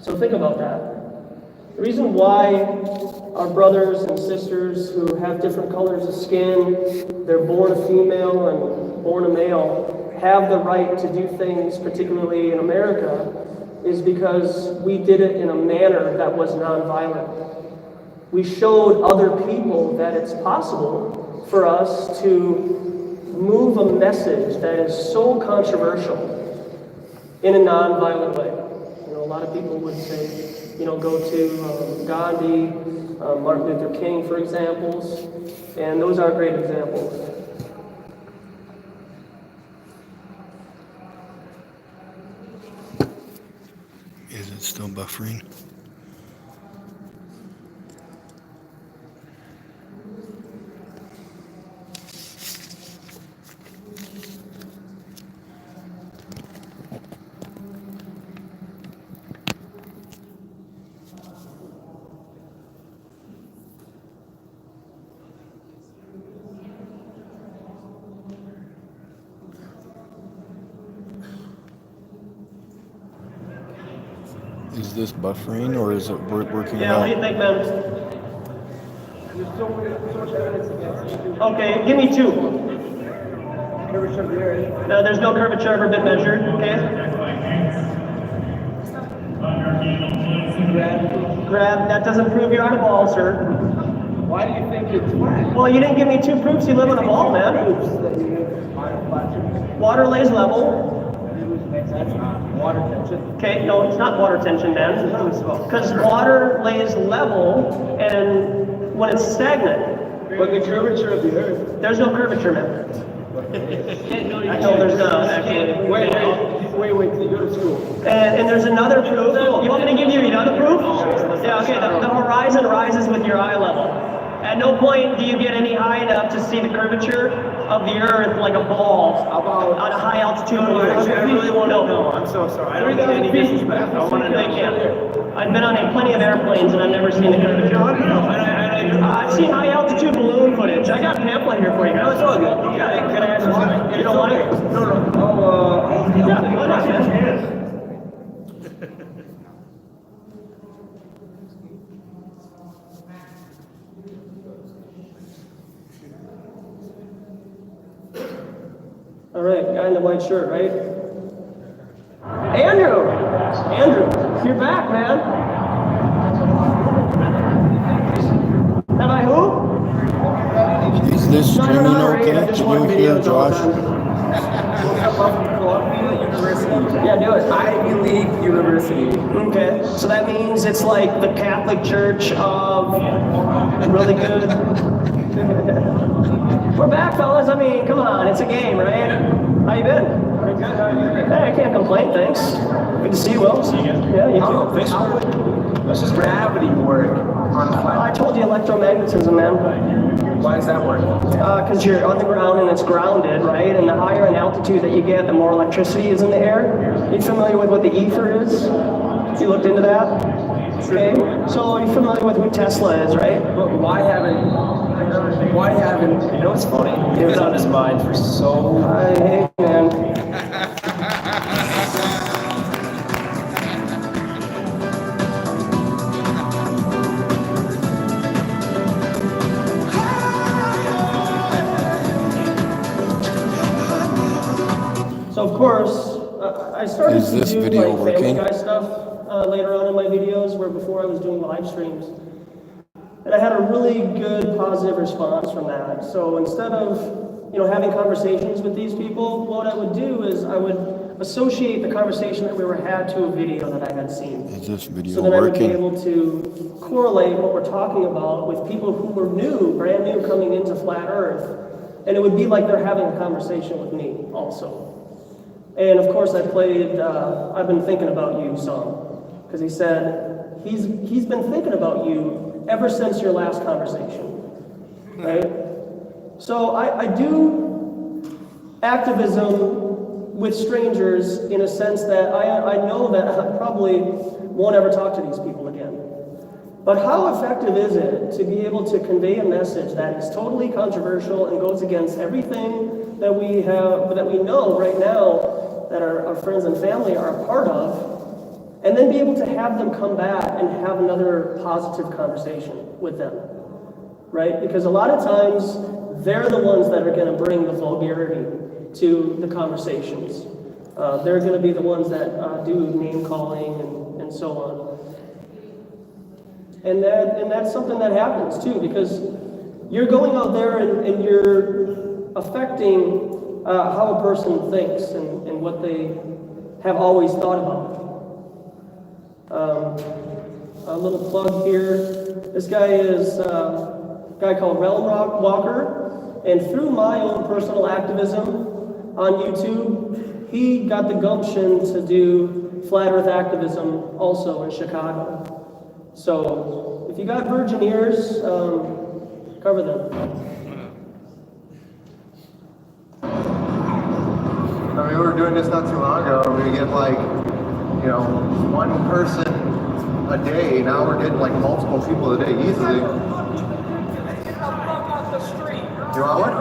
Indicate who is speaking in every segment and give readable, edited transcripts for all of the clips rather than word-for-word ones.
Speaker 1: So think about that. The reason why our brothers and sisters who have different colors of skin, they're born a female and born a male, have the right to do things, particularly in America, is because we did it in a manner that was nonviolent. We showed other people that it's possible for us to move a message that is so controversial in a nonviolent way. A lot of people would say, go to Gandhi, Martin Luther King, for examples, and those are great examples.
Speaker 2: Is it still buffering? Is this buffering or is it working
Speaker 1: Yeah, what do you think, man? Okay, give me 2. No, there's no curvature ever been measured, okay? Grab, that doesn't prove you're on a ball, sir.
Speaker 3: Why do you think it's flat?
Speaker 1: Well, you didn't give me 2 proofs you live on a ball, man. Water lays level.
Speaker 3: That's not water tension.
Speaker 1: Okay, no, it's not water tension, man. Because water lays level, and when it's stagnant.
Speaker 3: But the curvature of the earth.
Speaker 1: There's no curvature, man. No, there's not, actually.
Speaker 3: Wait, you go to school.
Speaker 1: And there's another proof. You want me to give you another proof? Yeah, okay, the horizon rises with your eye level. At no point do you get any high enough to see the curvature of the earth like a ball on a high altitude.
Speaker 3: I really want to know. I'm so sorry. I don't mean any disrespect. I want to know.
Speaker 1: I've been on plenty of airplanes and I've never seen the curvature. I've seen high altitude balloon footage. I got a pamphlet here for you guys.
Speaker 3: It's all good. Can I ask you something?
Speaker 1: You don't want it?
Speaker 3: No.
Speaker 1: Yeah, go ahead, man. All right, guy in the white shirt, right? Andrew, you're back, man. Have I who?
Speaker 2: Is this streaming okay?
Speaker 1: I just
Speaker 2: Can
Speaker 1: want
Speaker 2: you hear
Speaker 1: videos all the
Speaker 2: Josh?
Speaker 1: time.
Speaker 3: Columbia University.
Speaker 1: Yeah, do it.
Speaker 3: Ivy League University.
Speaker 1: Okay, so that means it's like the Catholic Church of really good. We're back, fellas. I mean, come on, it's a game, right? How you been?
Speaker 3: Pretty good. How are you?
Speaker 1: Hey, I can't complain, thanks. Good to see you, Will.
Speaker 3: See you again.
Speaker 1: Yeah, you
Speaker 3: How
Speaker 1: too.
Speaker 3: does gravity work on a
Speaker 1: I
Speaker 3: flat?
Speaker 1: told you electromagnetism, man.
Speaker 3: Why does that work?
Speaker 1: Because you're on the ground and it's grounded, right? And the higher an altitude that you get, the more electricity is in the air. You familiar with what the ether is? You looked into that? Okay. So you're familiar with who Tesla is, right?
Speaker 3: But why haven't, you know what's funny? You've been on his mind for so
Speaker 1: Hey, man. So of course, I started
Speaker 2: Is this
Speaker 1: to do
Speaker 2: video
Speaker 1: like Family
Speaker 2: working?
Speaker 1: Guy stuff later on in my videos, where before I was doing live streams. And I had a really good positive response from that. So instead of having conversations with these people, what I would do is I would associate the conversation that we were had to a video that I had seen.
Speaker 2: Is this video
Speaker 1: So then I would be
Speaker 2: working?
Speaker 1: able to correlate what we're talking about with people who were brand new coming into Flat Earth. And it would be like they're having a conversation with me also. And of course I've been thinking about you some. Because he said, he's been thinking about you ever since your last conversation, right? So I do activism with strangers in a sense that I know that I probably won't ever talk to these people again. But how effective is it to be able to convey a message that is totally controversial and goes against everything that we know right now that our friends and family are a part of, and then be able to have them come back and have another positive conversation with them, right? Because a lot of times, they're the ones that are going to bring the vulgarity to the conversations. They're going to be the ones that do name calling and so on. And that's something that happens too, because you're going out there and you're affecting how a person thinks and what they have always thought about. A little plug here. This guy is a guy called Realm Walker, and through my own personal activism on YouTube, he got the gumption to do flat earth activism also in Chicago. So if you got virgin ears, cover them.
Speaker 4: I mean, we were doing this not too long ago, and we get like, you know, one person a day. Now we're getting like multiple people a day easily. You want one?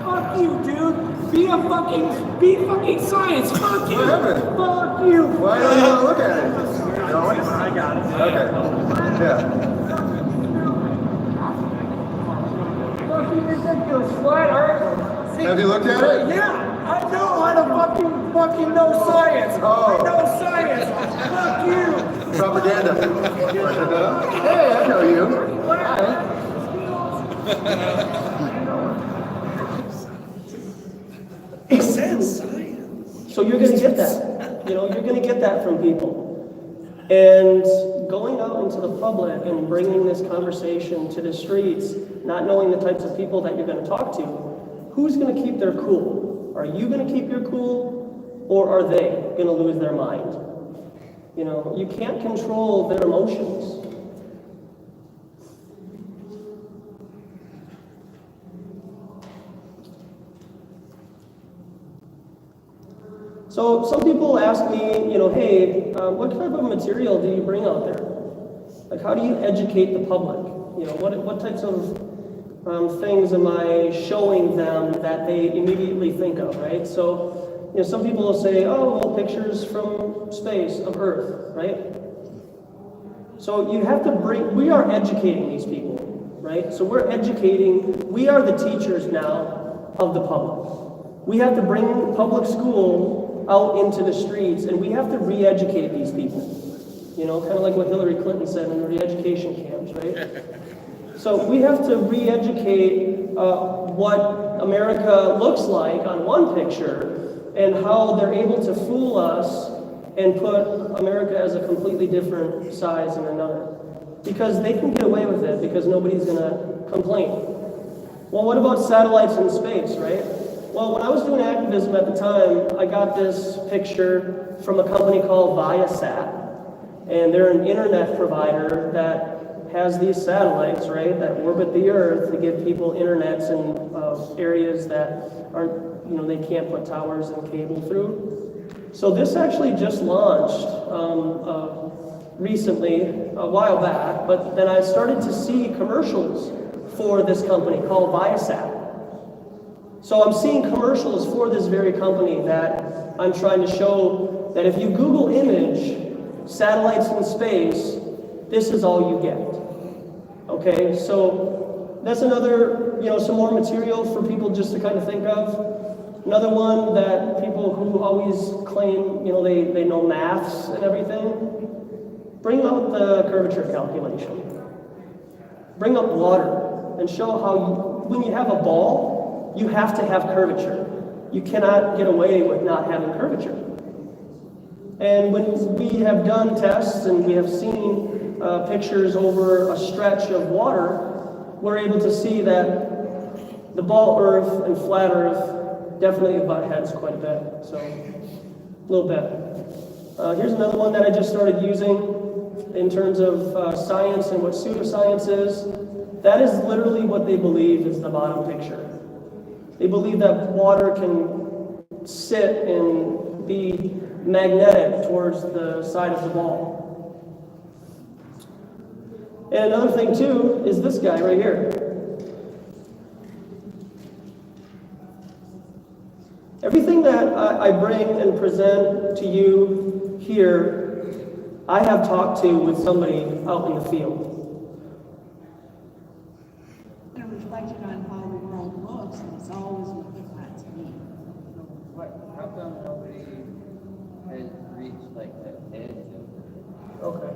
Speaker 5: Fuck you, dude. Be fucking science. Fuck you.
Speaker 4: What happened?
Speaker 5: Fuck you.
Speaker 4: Why don't you want to look at it? You want one?
Speaker 5: I got it.
Speaker 4: Okay. Yeah.
Speaker 5: Fucking ridiculous. Flat Earth.
Speaker 4: Have you looked at it?
Speaker 5: Yeah. I know how to fucking know science.
Speaker 4: Oh.
Speaker 5: I know science. Fuck you.
Speaker 4: Propaganda. Hey, I know you.
Speaker 1: He says science. So you're going to get that. You know, you're going to get that from people. And going out into the public and bringing this conversation to the streets, not knowing the types of people that you're going to talk to, who's going to keep their cool? Are you going to keep your cool, or are they going to lose their mind? You know, you can't control their emotions. So some people ask me, you know, hey, what type of material do you bring out there? Like, how do you educate the public? You know, what types of things am I showing them that they immediately think of, right? So, you know, some people will say, oh, well, pictures from space, of Earth, right? So you have to we are educating these people, right? So we are the teachers now of the public. We have to bring public school out into the streets, and we have to re-educate these people. You know, kind of like what Hillary Clinton said in the re-education camps, right? So we have to re-educate what America looks like on one picture and how they're able to fool us and put America as a completely different size in another. Because they can get away with it because nobody's going to complain. Well, what about satellites in space, right? Well, when I was doing activism at the time, I got this picture from a company called Viasat. And they're an internet provider that has these satellites, right, that orbit the Earth to give people internets in areas that aren't, you know, they can't put towers and cable through. So this actually just launched recently, a while back, but then I started to see commercials for this company called Viasat. So I'm seeing commercials for this very company that I'm trying to show that if you Google image satellites in space, this is all you get. Okay, so that's another, you know, some more material for people just to kind of think of. Another one that people who always claim, you know, they know maths and everything, bring out the curvature calculation. Bring up water and show how when you have a ball, you have to have curvature. You cannot get away with not having curvature. And when we have done tests and we have seen pictures over a stretch of water, we're able to see that the ball Earth and flat Earth definitely butt heads quite a bit. So, a little bit. Here's another one that I just started using in terms of science and what pseudoscience is. That is literally what they believe is the bottom picture. They believe that water can sit and be magnetic towards the side of the ball. And another thing too is this guy right here. Everything that I bring and present to you here I have talked to with somebody out in the field.
Speaker 6: They're reflected on how the world looks, and it's always looking at to me.
Speaker 7: How come nobody has reached like the edge of
Speaker 1: Okay.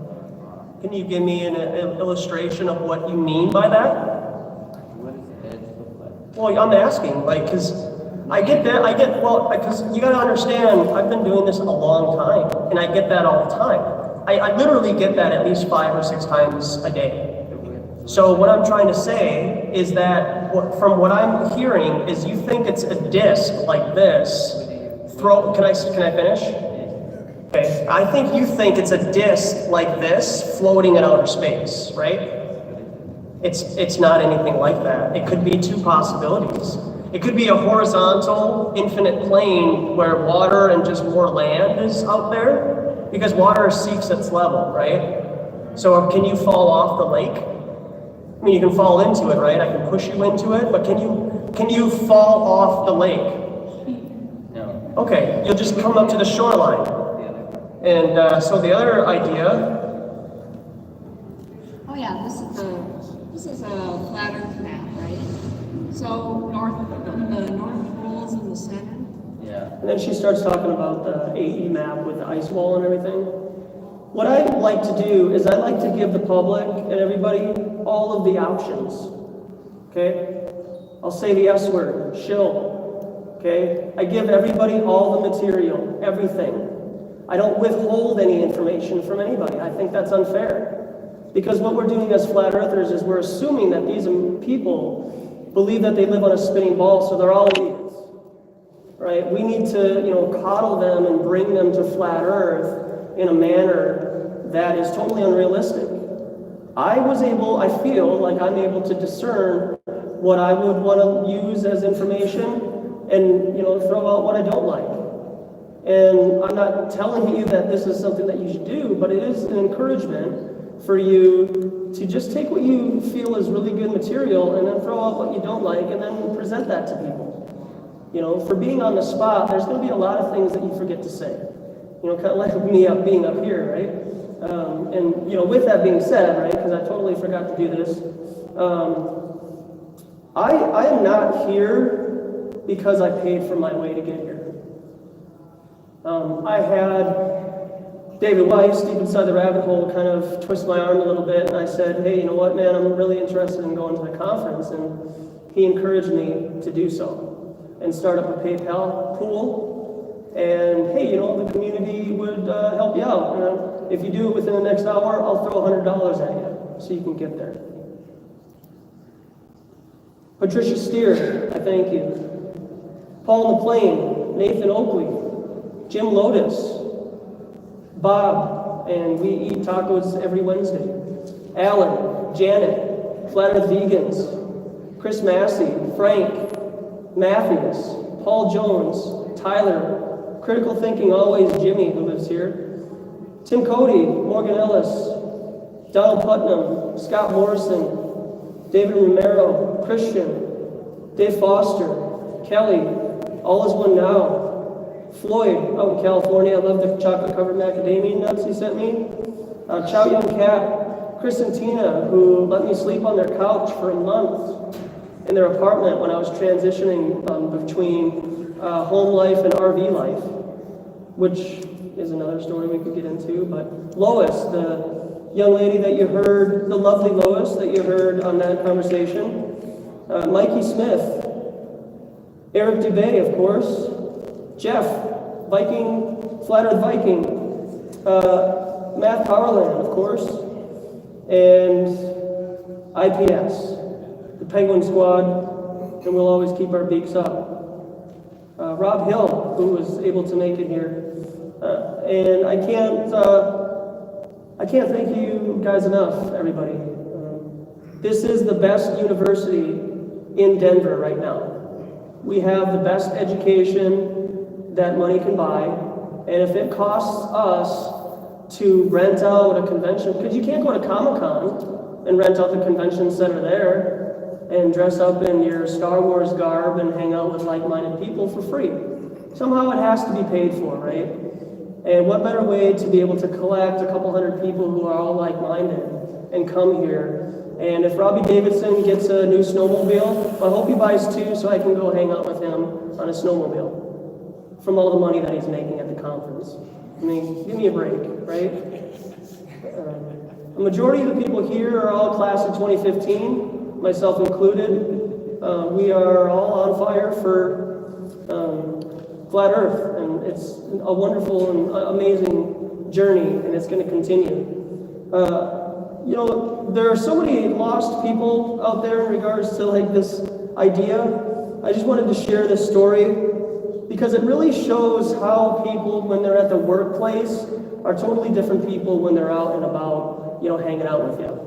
Speaker 1: Can you give me an illustration of what you mean by that?
Speaker 7: what does the edge look like?
Speaker 1: Well, I'm asking, like, because I get that, well, because you got to understand, I've been doing this a long time, and I get that all the time. I literally get that at least 5 or 6 times a day. So what I'm trying to say is that from what I'm hearing is you think it's a disc like this. Can I finish? Okay. I think you think it's a disc like this floating in outer space, right? It's not anything like that. It could be 2 possibilities. It could be a horizontal, infinite plane where water and just more land is out there, because water seeks its level, right? So can you fall off the lake? I mean, you can fall into it, right? I can push you into it, but can you fall off the lake?
Speaker 7: No.
Speaker 1: Okay, you'll just come up to the shoreline. And so the other idea.
Speaker 6: Oh yeah, this is a flat Earth map, right? So the North Pole is in the center.
Speaker 7: Yeah.
Speaker 1: And then she starts talking about the AE map with the ice wall and everything. What I like to do is I like to give the public and everybody all of the options. Okay? I'll say the S word, shill. Okay? I give everybody all the material, everything. I don't withhold any information from anybody. I think that's unfair. Because what we're doing as flat earthers is we're assuming that these people believe that they live on a spinning ball, so they're all idiots. Right? We need to, coddle them and bring them to flat earth in a manner that is totally unrealistic. I feel like I'm able to discern what I would want to use as information and, throw out what I don't like. And I'm not telling you that this is something that you should do, but it is an encouragement for you to just take what you feel is really good material and then throw out what you don't like and then present that to people. For being on the spot, there's going to be a lot of things that you forget to say. Kind of like me being up here, right? With that being said, right, because I totally forgot to do this, I am not here because I paid for my way to get here. I had David Weiss, deep inside the rabbit hole, kind of twist my arm a little bit, and I said, hey, you know what, man, I'm really interested in going to the conference, and he encouraged me to do so and start up a PayPal pool, and hey, the community would help you out. If you do it within the next hour, I'll throw $100 at you so you can get there. Patricia Steer, I thank you. Paul McLean, Nathan Oakley, Jim Lotus, Bob, and we eat tacos every Wednesday. Alan, Janet, Flat Earth Vegans, Chris Massey, Frank, Matthews, Paul Jones, Tyler, Critical Thinking Always, Jimmy, who lives here, Tim Cody, Morgan Ellis, Donald Putnam, Scott Morrison, David Romero, Christian, Dave Foster, Kelly, All Is One Now, Floyd out in California. I love the chocolate-covered macadamia nuts he sent me. Chow Young Cat, Chris and Tina, who let me sleep on their couch for a month in their apartment when I was transitioning between home life and RV life, which is another story we could get into. But Lois, the young lady that you heard, the lovely Lois that you heard on that conversation, Mikey Smith, Eric Dubay, of course, Jeff, Viking, Flat Earth Viking, Matt Powerland, of course, and IPS, the Penguin Squad, and we'll always keep our beaks up. Rob Hill, who was able to make it here. And I can't thank you guys enough, everybody. This is the best university in Denver right now. We have the best education that money can buy, and if it costs us to rent out a convention, because you can't go to Comic-Con and rent out the convention center there and dress up in your Star Wars garb and hang out with like-minded people for free. Somehow it has to be paid for, right? And what better way to be able to collect a couple hundred people who are all like-minded and come here. And if Robbie Davidson gets a new snowmobile, I hope he buys two so I can go hang out with him on a snowmobile from all the money that he's making at the conference. I mean, give me a break, right? The majority of the people here are all class of 2015, myself included. We are all on fire for Flat Earth, and it's a wonderful and amazing journey, and it's going to continue. You know, there are so many lost people out there in regards to like this idea. I just wanted to share this story because it really shows how people, when they're at the workplace, are totally different people when they're out and about, you know, hanging out with you.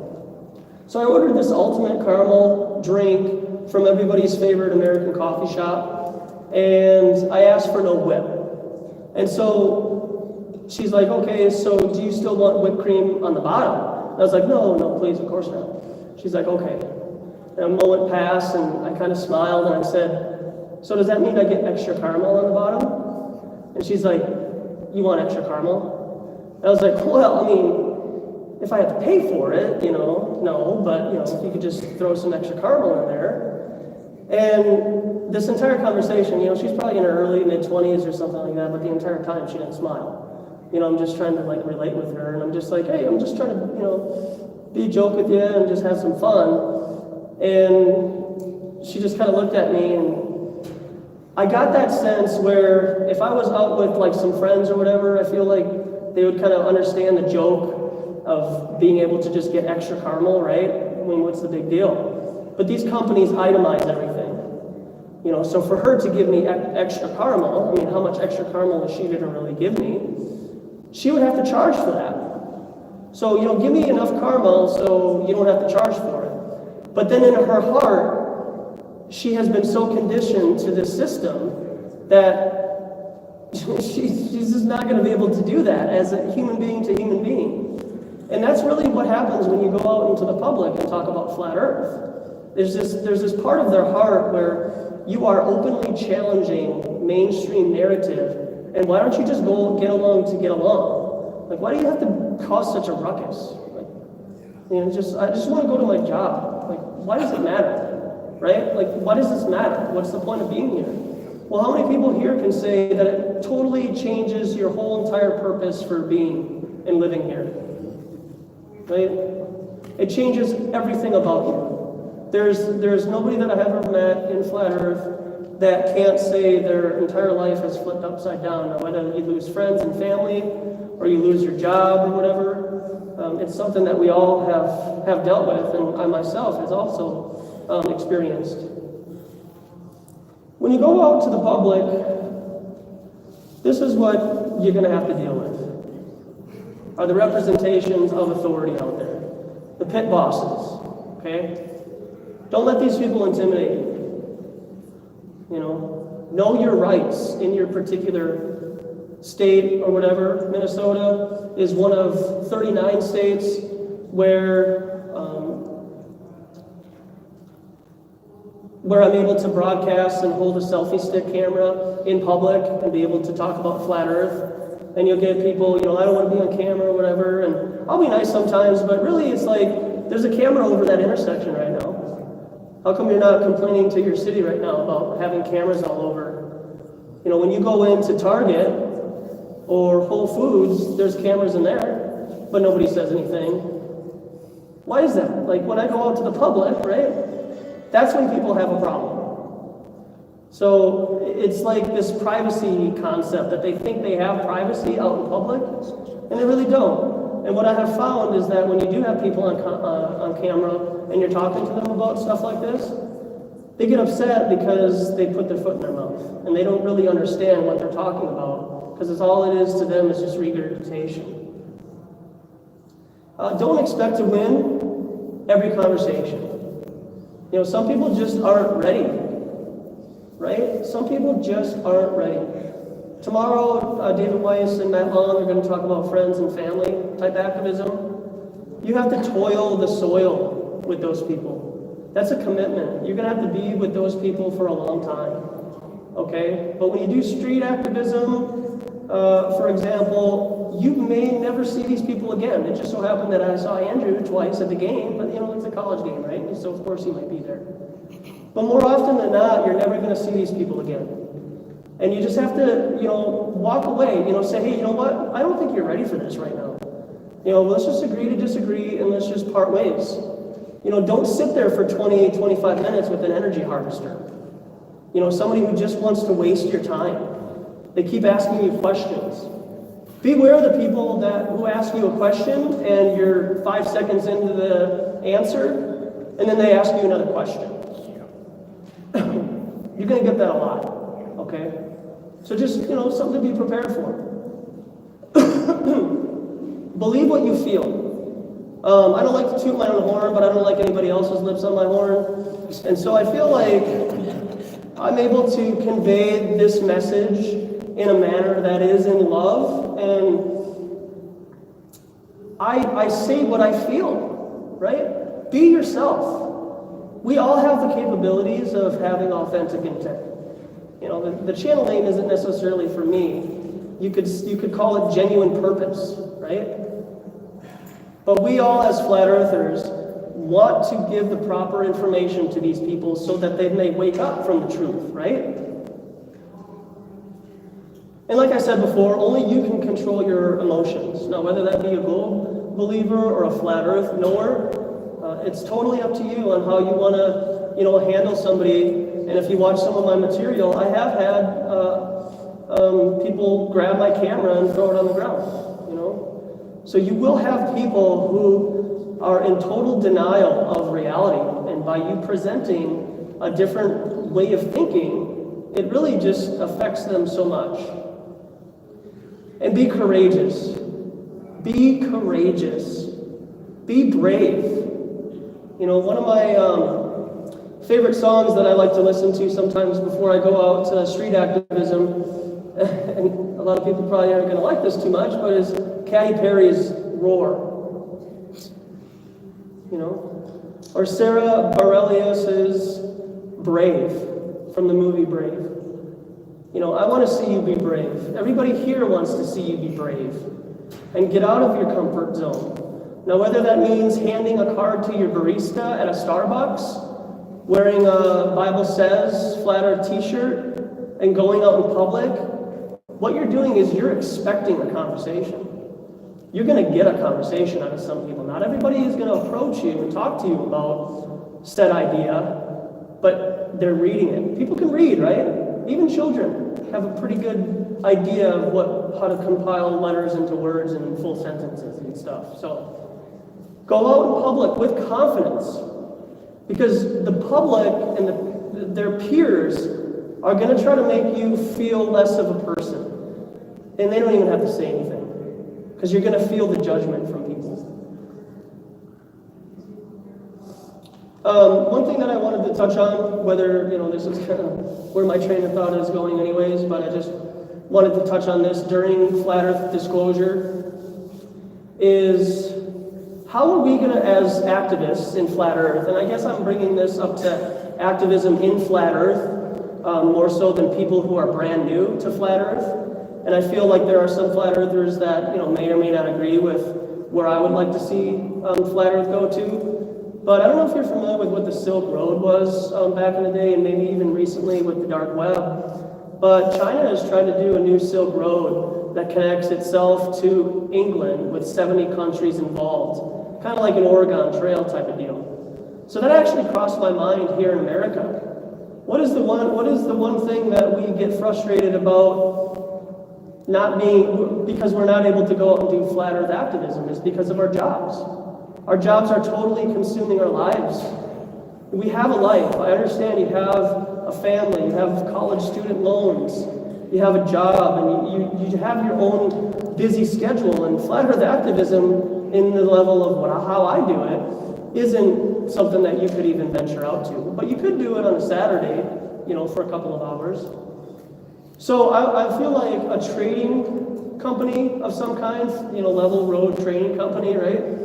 Speaker 1: So I ordered this ultimate caramel drink from everybody's favorite American coffee shop, and I asked for no whip. And so she's like, okay, so do you still want whipped cream on the bottom? And I was like, no, please, of course not. She's like, okay. And a moment passed, and I kind of smiled, and I said, so does that mean I get extra caramel on the bottom? And she's like, you want extra caramel? And I was like, well, I mean, if I have to pay for it, you know, no, but, you know, if you could just throw some extra caramel in there. And this entire conversation, you know, she's probably in her early, mid-20s or something like that, but the entire time she didn't smile. You know, I'm just trying to, like, relate with her, and I'm just like, hey, I'm just trying to, you know, be a joke with you and just have some fun. And she just kind of looked at me, and I got that sense where if I was out with, like, some friends or whatever, I feel like they would kind of understand the joke of being able to just get extra caramel, right? I mean, what's the big deal? But these companies itemize everything. You know, so for her to give me extra caramel, I mean, how much extra caramel is she going to really give me? She would have to charge for that. So, you know, give me enough caramel so you don't have to charge for it. But then in her heart, she has been so conditioned to this system that she's just not going to be able to do that as a human being to human being. And that's really what happens when you go out into the public and talk about flat Earth. There's this part of their heart where you are openly challenging mainstream narrative. And why don't you just go get along to get along? Like, why do you have to cause such a ruckus? Like, you know, I just want to go to my job. Like, why does it matter? Right? Like, why does this matter? What's the point of being here? Well, how many people here can say that it totally changes your whole entire purpose for being and living here? Right? It changes everything about you. There's nobody that I've ever met in Flat Earth that can't say their entire life has flipped upside down. Now, whether you lose friends and family, or you lose your job or whatever, it's something that we all have dealt with, and I myself has also experienced. When you go out to the public, this is what you're going to have to deal with. Are the representations of authority out there. The pit bosses, okay? Don't let these people intimidate you. You know your rights in your particular state or whatever. Minnesota is one of 39 states where I'm able to broadcast and hold a selfie stick camera in public and be able to talk about flat Earth. And you'll get people, you know, I don't want to be on camera or whatever, and I'll be nice sometimes, but really it's like, there's a camera over that intersection right now. How come you're not complaining to your city right now about having cameras all over? You know, when you go into Target or Whole Foods, there's cameras in there, but nobody says anything. Why is that? Like, when I go out to the public, right, that's when people have a problem. So it's like this privacy concept that they think they have privacy out in public, and they really don't. And what I have found is that when you do have people on camera and you're talking to them about stuff like this, they get upset because they put their foot in their mouth and they don't really understand what they're talking about, because it's all it is to them is just regurgitation. Don't expect to win every conversation. You know, some people just aren't ready, right? Some people just aren't ready. Tomorrow, David Weiss and Matt Long are going to talk about friends and family type activism. You have to toil the soil with those people. That's a commitment. You're going to have to be with those people for a long time, okay? But when you do street activism, For example, you may never see these people again. It just so happened that I saw Andrew twice at the game, but it's a college game, right? So of course he might be there. But more often than not, you're never going to see these people again. And you just have to, walk away, say, hey, you know what? I don't think you're ready for this right now. Let's just agree to disagree and let's just part ways. Don't sit there for 20, 25 minutes with an energy harvester. Somebody who just wants to waste your time. They keep asking you questions. Beware of the people who ask you a question and you're 5 seconds into the answer, and then they ask you another question. You're going to get that a lot, okay? So just, something to be prepared for. Believe what you feel. I don't like to toot my own horn, but I don't like anybody else's lips on my horn. And so I feel like I'm able to convey this message in a manner that is in love, and I say what I feel, right? Be yourself. We all have the capabilities of having authentic intent. The channel name isn't necessarily for me. You could call it genuine purpose, right? But we all, as flat earthers, want to give the proper information to these people so that they may wake up from the truth, right? And like I said before, only you can control your emotions. Now, whether that be a globe believer or a flat earth knower, it's totally up to you on how you want to, handle somebody. And if you watch some of my material, I have had people grab my camera and throw it on the ground, So you will have people who are in total denial of reality. And by you presenting a different way of thinking, it really just affects them so much. And be courageous. Be courageous. Be brave. One of my favorite songs that I like to listen to sometimes before I go out to street activism, and a lot of people probably aren't going to like this too much, but is Katy Perry's Roar. Or Sarah Bareilles' Brave from the movie Brave. I want to see you be brave. Everybody here wants to see you be brave and get out of your comfort zone. Now, whether that means handing a card to your barista at a Starbucks, wearing a Bible Says Flat Earth t-shirt, and going out in public, what you're doing is you're expecting a conversation. You're going to get a conversation out of some people. Not everybody is going to approach you and talk to you about said idea, but they're reading it. People can read, right? Even children have a pretty good idea of how to compile letters into words and full sentences and stuff. So go out in public with confidence, because the public and their peers are going to try to make you feel less of a person. And they don't even have to say anything, because you're going to feel the judgment from people. One thing that I wanted to touch on, whether, this is kind of where my train of thought is going anyways, but I just wanted to touch on this during Flat Earth Disclosure, is how are we going to, as activists in Flat Earth, and I guess I'm bringing this up to activism in Flat Earth, more so than people who are brand new to Flat Earth, and I feel like there are some Flat Earthers that, may or may not agree with where I would like to see Flat Earth go to. But I don't know if you're familiar with what the Silk Road was back in the day, and maybe even recently with the dark web. But China is trying to do a new Silk Road that connects itself to England with 70 countries involved. Kind of like an Oregon Trail type of deal. So that actually crossed my mind here in America. What is the one thing that we get frustrated about not being, because we're not able to go out and do flat earth activism, is because of our jobs. Our jobs are totally consuming our lives. We have a life. I understand you have a family, you have college student loans, you have a job, and you have your own busy schedule. And flat earth activism, in the level of how I do it, isn't something that you could even venture out to. But you could do it on a Saturday, for a couple of hours. So I feel like a trading company of some kind, Level Road Trading Company, right,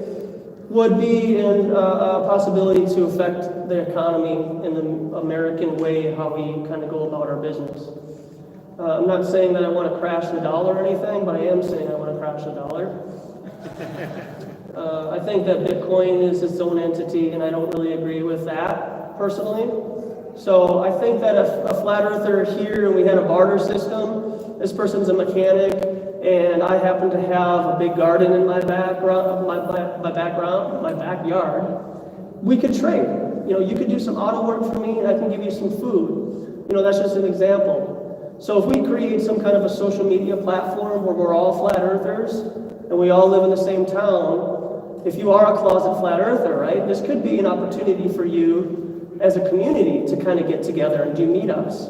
Speaker 1: would be a possibility to affect the economy in the American way, how we kind of go about our business. I'm not saying that I want to crash the dollar or anything, but I am saying I want to crash the dollar. I think that Bitcoin is its own entity, and I don't really agree with that personally. So I think that if a flat earther here and we had a barter system, this person's a mechanic, and I happen to have a big garden in my background, my backyard, we could trade. You know, you could do some auto work for me, and I can give you some food. You know, that's just an example. So if we create some kind of a social media platform where we're all flat earthers and we all live in the same town, if you are a closet flat earther, right, this could be an opportunity for you as a community to kind of get together and do meetups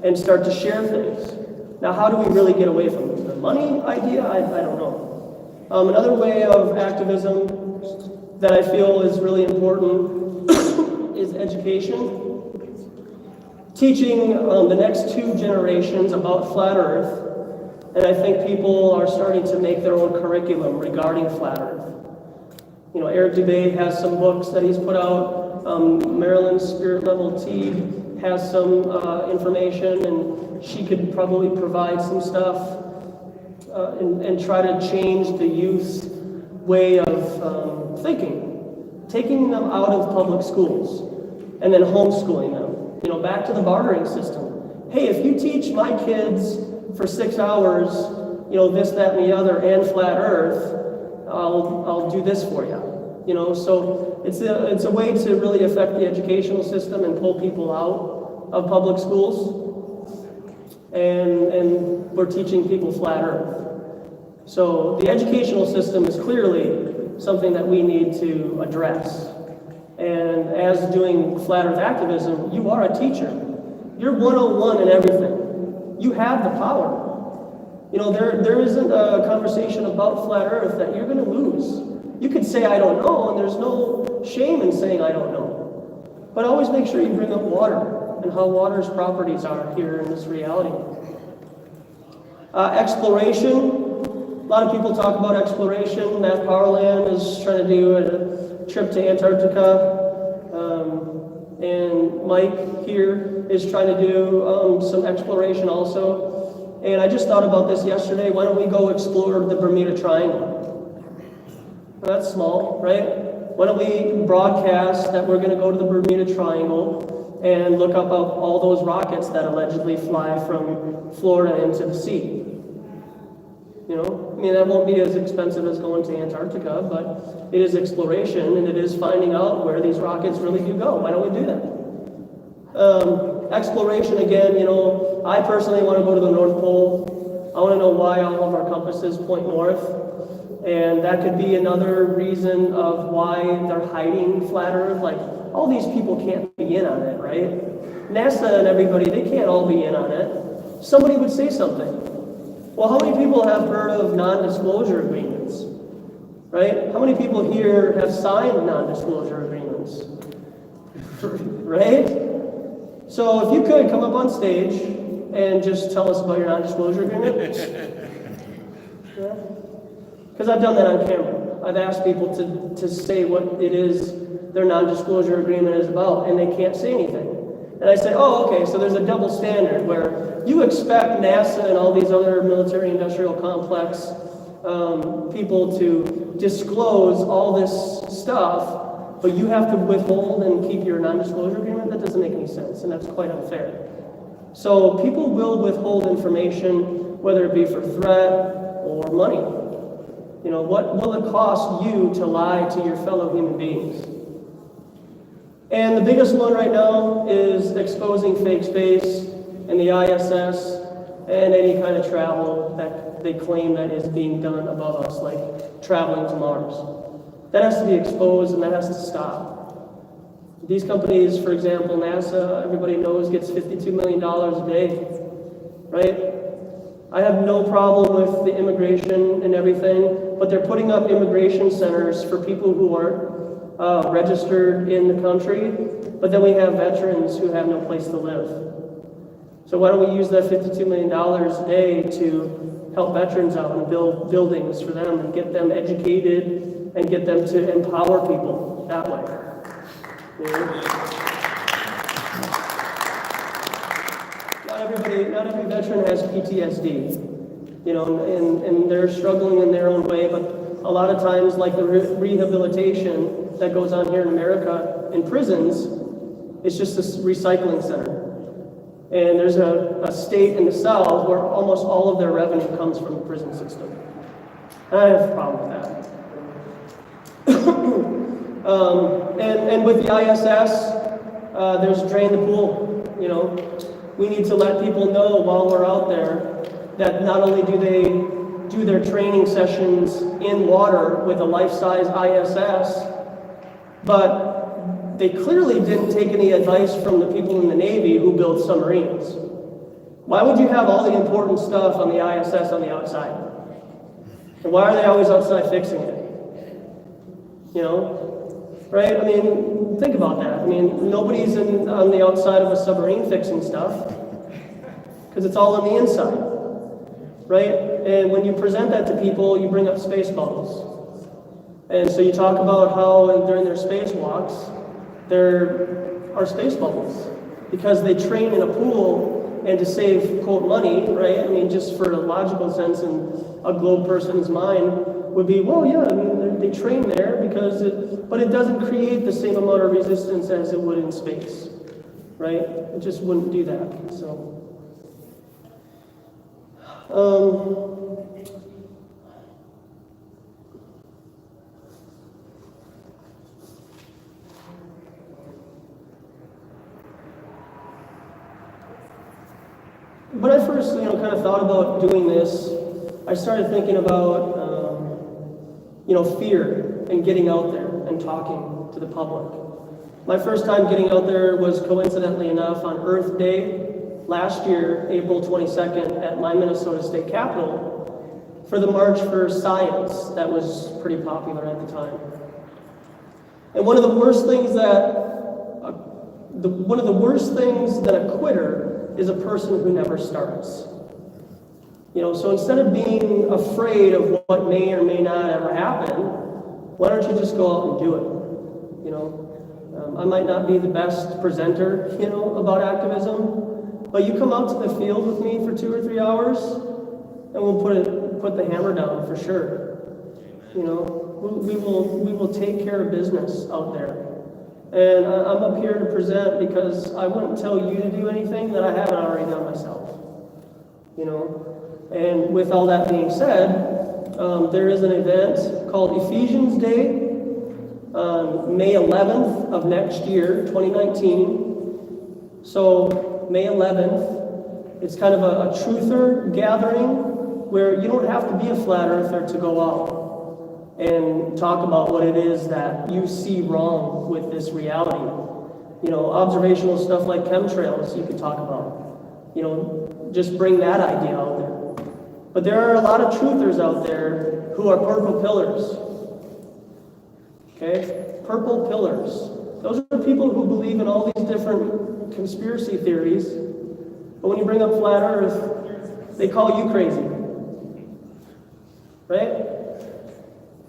Speaker 1: and start to share things. Now, how do we really get away from the money idea? I don't know. Another way of activism that I feel is really important is education. Teaching the next 2 generations about flat Earth, and I think people are starting to make their own curriculum regarding flat Earth. You know, Eric Dubay has some books that he's put out. Marilyn Spirit Level Teague has some information, and she could probably provide some stuff and try to change the youth's way of thinking, taking them out of public schools and then homeschooling them. You know, back to the bartering system. Hey, if you teach my kids for 6 hours, you know, this, that, and the other, and flat Earth, I'll do this for you. You know, so it's a way to really affect the educational system and pull people out of public schools. And we're teaching people flat Earth. So the educational system is clearly something that we need to address. And as doing flat Earth activism, you are a teacher. You're 101 in everything. You have the power. You know, there isn't a conversation about flat Earth that you're going to lose. You could say, I don't know, and there's no shame in saying I don't know. But always make sure you bring up water and how water's properties are here in this reality. Exploration. A lot of people talk about exploration. Matt Powerland is trying to do a trip to Antarctica. And Mike here is trying to do some exploration also. And I just thought about this yesterday. Why don't we go explore the Bermuda Triangle? Well, that's small, right? Why don't we broadcast that we're going to go to the Bermuda Triangle and look up all those rockets that allegedly fly from Florida into the sea? You know, I mean, that won't be as expensive as going to Antarctica, but it is exploration, and it is finding out where these rockets really do go. Why don't we do that? Exploration, again, you know, I personally want to go to the North Pole. I want to know why all of our compasses point north, and that could be another reason of why they're hiding flat Earth. Like, all these people can't be in on it, right? NASA and everybody, they can't all be in on it. Somebody would say something. Well, how many people have heard of non-disclosure agreements, right? How many people here have signed non-disclosure agreements, right? So if you could come up on stage and just tell us about your non-disclosure agreement. Because I've done that on camera. I've asked people to say what it is their non-disclosure agreement is about, and they can't say anything. And I say, oh, okay, so there's a double standard where you expect NASA and all these other military-industrial complex people to disclose all this stuff, but you have to withhold and keep your non-disclosure agreement? That doesn't make any sense, and that's quite unfair. So people will withhold information, whether it be for threat or money. You know, what will it cost you to lie to your fellow human beings? And the biggest one right now is exposing fake space and the ISS and any kind of travel that they claim that is being done above us, like traveling to Mars. That has to be exposed, and that has to stop. These companies, for example, NASA, everybody knows, gets $52 million a day, right? I have no problem with the immigration and everything, but they're putting up immigration centers for people who aren't registered in the country, but then we have veterans who have no place to live. So why don't we use that $52 million a day to help veterans out and build buildings for them and get them educated and get them to empower people that way. You know? Now, not every veteran has PTSD, you know, and they're struggling in their own way, but a lot of times, like the rehabilitation that goes on here in America in prisons, it's just a recycling center. And there's a state in the South where almost all of their revenue comes from the prison system. And I have a problem with that. And with the ISS, there's drain the pool, you know. We need to let people know while we're out there that not only do they do their training sessions in water with a life-size ISS, but they clearly didn't take any advice from the people in the Navy who build submarines. Why would you have all the important stuff on the ISS on the outside? And why are they always outside fixing it? You know, right? I mean, think about that. I mean, nobody's on the outside of a submarine fixing stuff because it's all on the inside, right? And when you present that to people, you bring up space bubbles. And so you talk about how during their spacewalks, there are space bubbles because they train in a pool and to save, quote, money, right? I mean, just for a logical sense in a globe person's mind would be, well, yeah, I mean, they train there because but it doesn't create the same amount of resistance as it would in space, right? It just wouldn't do that, so. When I first, kind of thought about doing this, I started thinking about, fear and getting out there and talking to the public. My first time getting out there was coincidentally enough on Earth Day last year, April 22nd, at my Minnesota State Capitol for the March for Science that was pretty popular at the time. And one of the worst things that a quitter is a person who never starts. So instead of being afraid of what may or may not ever happen, why don't you just go out and do it? I might not be the best presenter, about activism, but you come out to the field with me for 2 or 3 hours, and we'll put the hammer down for sure. We will take care of business out there. And I'm up here to present because I wouldn't tell you to do anything that I haven't already done myself. And with all that being said, there is an event called Ephesians Day on May 11th of next year, 2019. So May 11th, it's kind of a truther gathering where you don't have to be a flat earther to go out and talk about what it is that you see wrong with this reality. Observational stuff like chemtrails you could talk about. Just bring that idea out there. But there are a lot of truthers out there who are purple pillars. Okay? Purple pillars. Those are people who believe in all these different conspiracy theories, but when you bring up flat earth, they call you crazy. Right?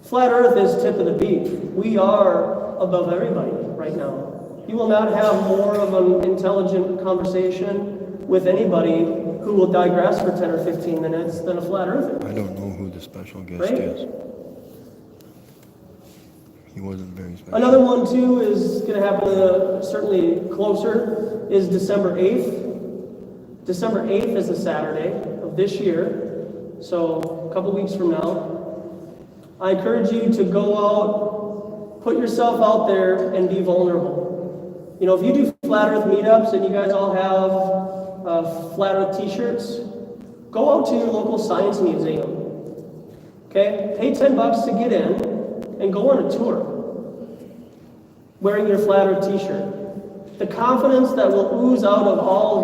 Speaker 1: Flat earth is tip of the beak. We are above everybody right now. You will not have more of an intelligent conversation with anybody who will digress for 10 or 15 minutes than a flat earther.
Speaker 2: I don't know who the special guest
Speaker 1: Right?
Speaker 2: is. He wasn't very special.
Speaker 1: Another one, too, is going to happen certainly closer, is December 8th. December 8th is a Saturday of this year, so a couple weeks from now. I encourage you to go out, put yourself out there, and be vulnerable. If you do flat earth meetups and you guys all have flat earth t-shirts, go out to your local science museum. Okay? Pay $10 to get in and go on a tour wearing your flat earth t-shirt. The confidence that will ooze out of all of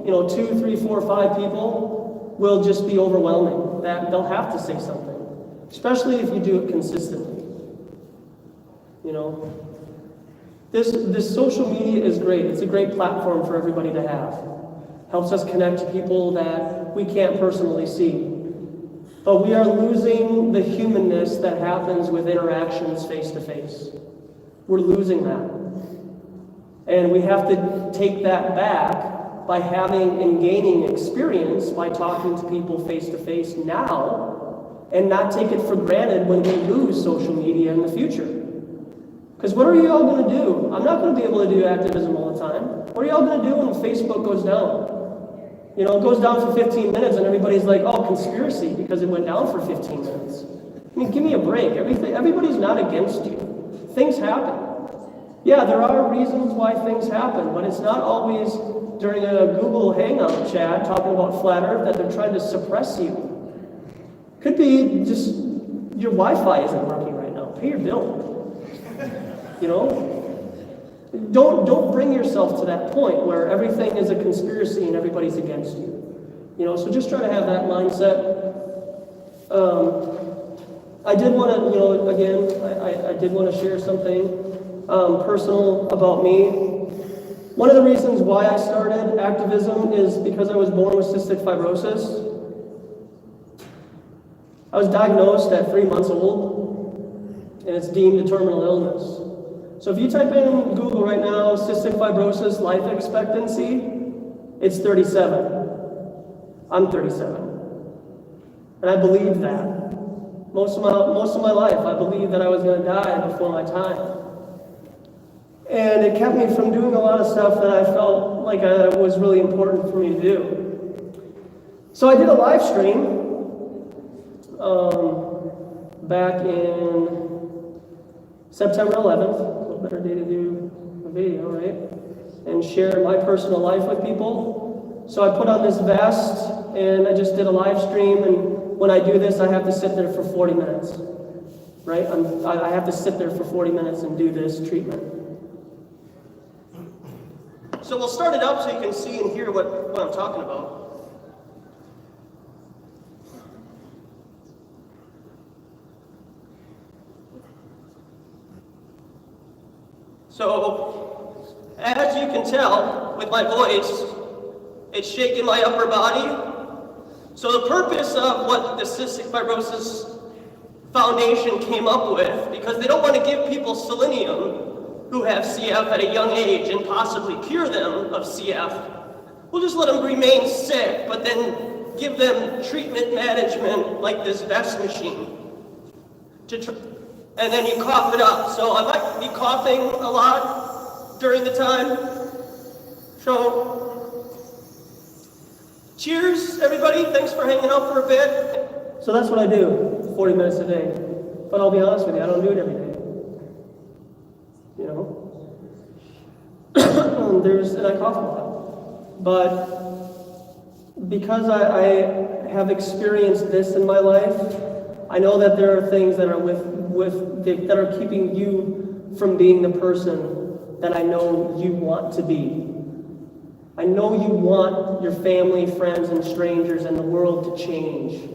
Speaker 1: you, 2, 3, 4, 5 people, will just be overwhelming. That they'll have to say something, especially if you do it consistently. This social media is great. It's a great platform for everybody to have. Helps us connect to people that we can't personally see. But we are losing the humanness that happens with interactions face to face. We're losing that. And we have to take that back by having and gaining experience by talking to people face to face now and not take it for granted when we lose social media in the future. Because what are you all going to do? I'm not going to be able to do activism all the time. What are y'all going to do when Facebook goes down? You know, it goes down for 15 minutes and everybody's like, oh, conspiracy because it went down for 15 minutes. I mean, give me a break. Everybody's not against you. Things happen. Yeah, there are reasons why things happen, but it's not always during a Google Hangout chat talking about flat Earth that they're trying to suppress you. Could be just your Wi-Fi isn't working right now. Pay your bill. You know? Don't bring yourself to that point where everything is a conspiracy and everybody's against you. You know, so just try to have that mindset. I did want to, you know, again, I did want to share something personal about me. One of the reasons why I started activism is because I was born with cystic fibrosis. I was diagnosed at 3 months old, and it's deemed a terminal illness. So if you type in Google right now, cystic fibrosis life expectancy, it's 37. I'm 37. And I believed that. Most of my life, I believed that I was going to die before my time. And it kept me from doing a lot of stuff that I felt like was really important for me to do. So I did a live stream back in September 11th. Better day to do a video, right? And share my personal life with people. So I put on this vest and I just did a live stream, and when I do this I have to sit there for 40 minutes. Right? I have to sit there for 40 minutes and do this treatment. So we'll start it up so you can see and hear what I'm talking about. So, as you can tell with my voice, it's shaking my upper body. So the purpose of what the Cystic Fibrosis Foundation came up with, because they don't want to give people selenium who have CF at a young age and possibly cure them of CF, we'll just let them remain sick, but then give them treatment management like this vest machine. And then you cough it up. So I might be coughing a lot during the time. So, cheers, everybody. Thanks for hanging out for a bit. So that's what I do, 40 minutes a day. But I'll be honest with you, I don't do it every day. You know? And I cough a lot. But because I have experienced this in my life, I know that there are things that are that are keeping you from being the person that I know you want to be. I know you want your family, friends, and strangers and the world to change.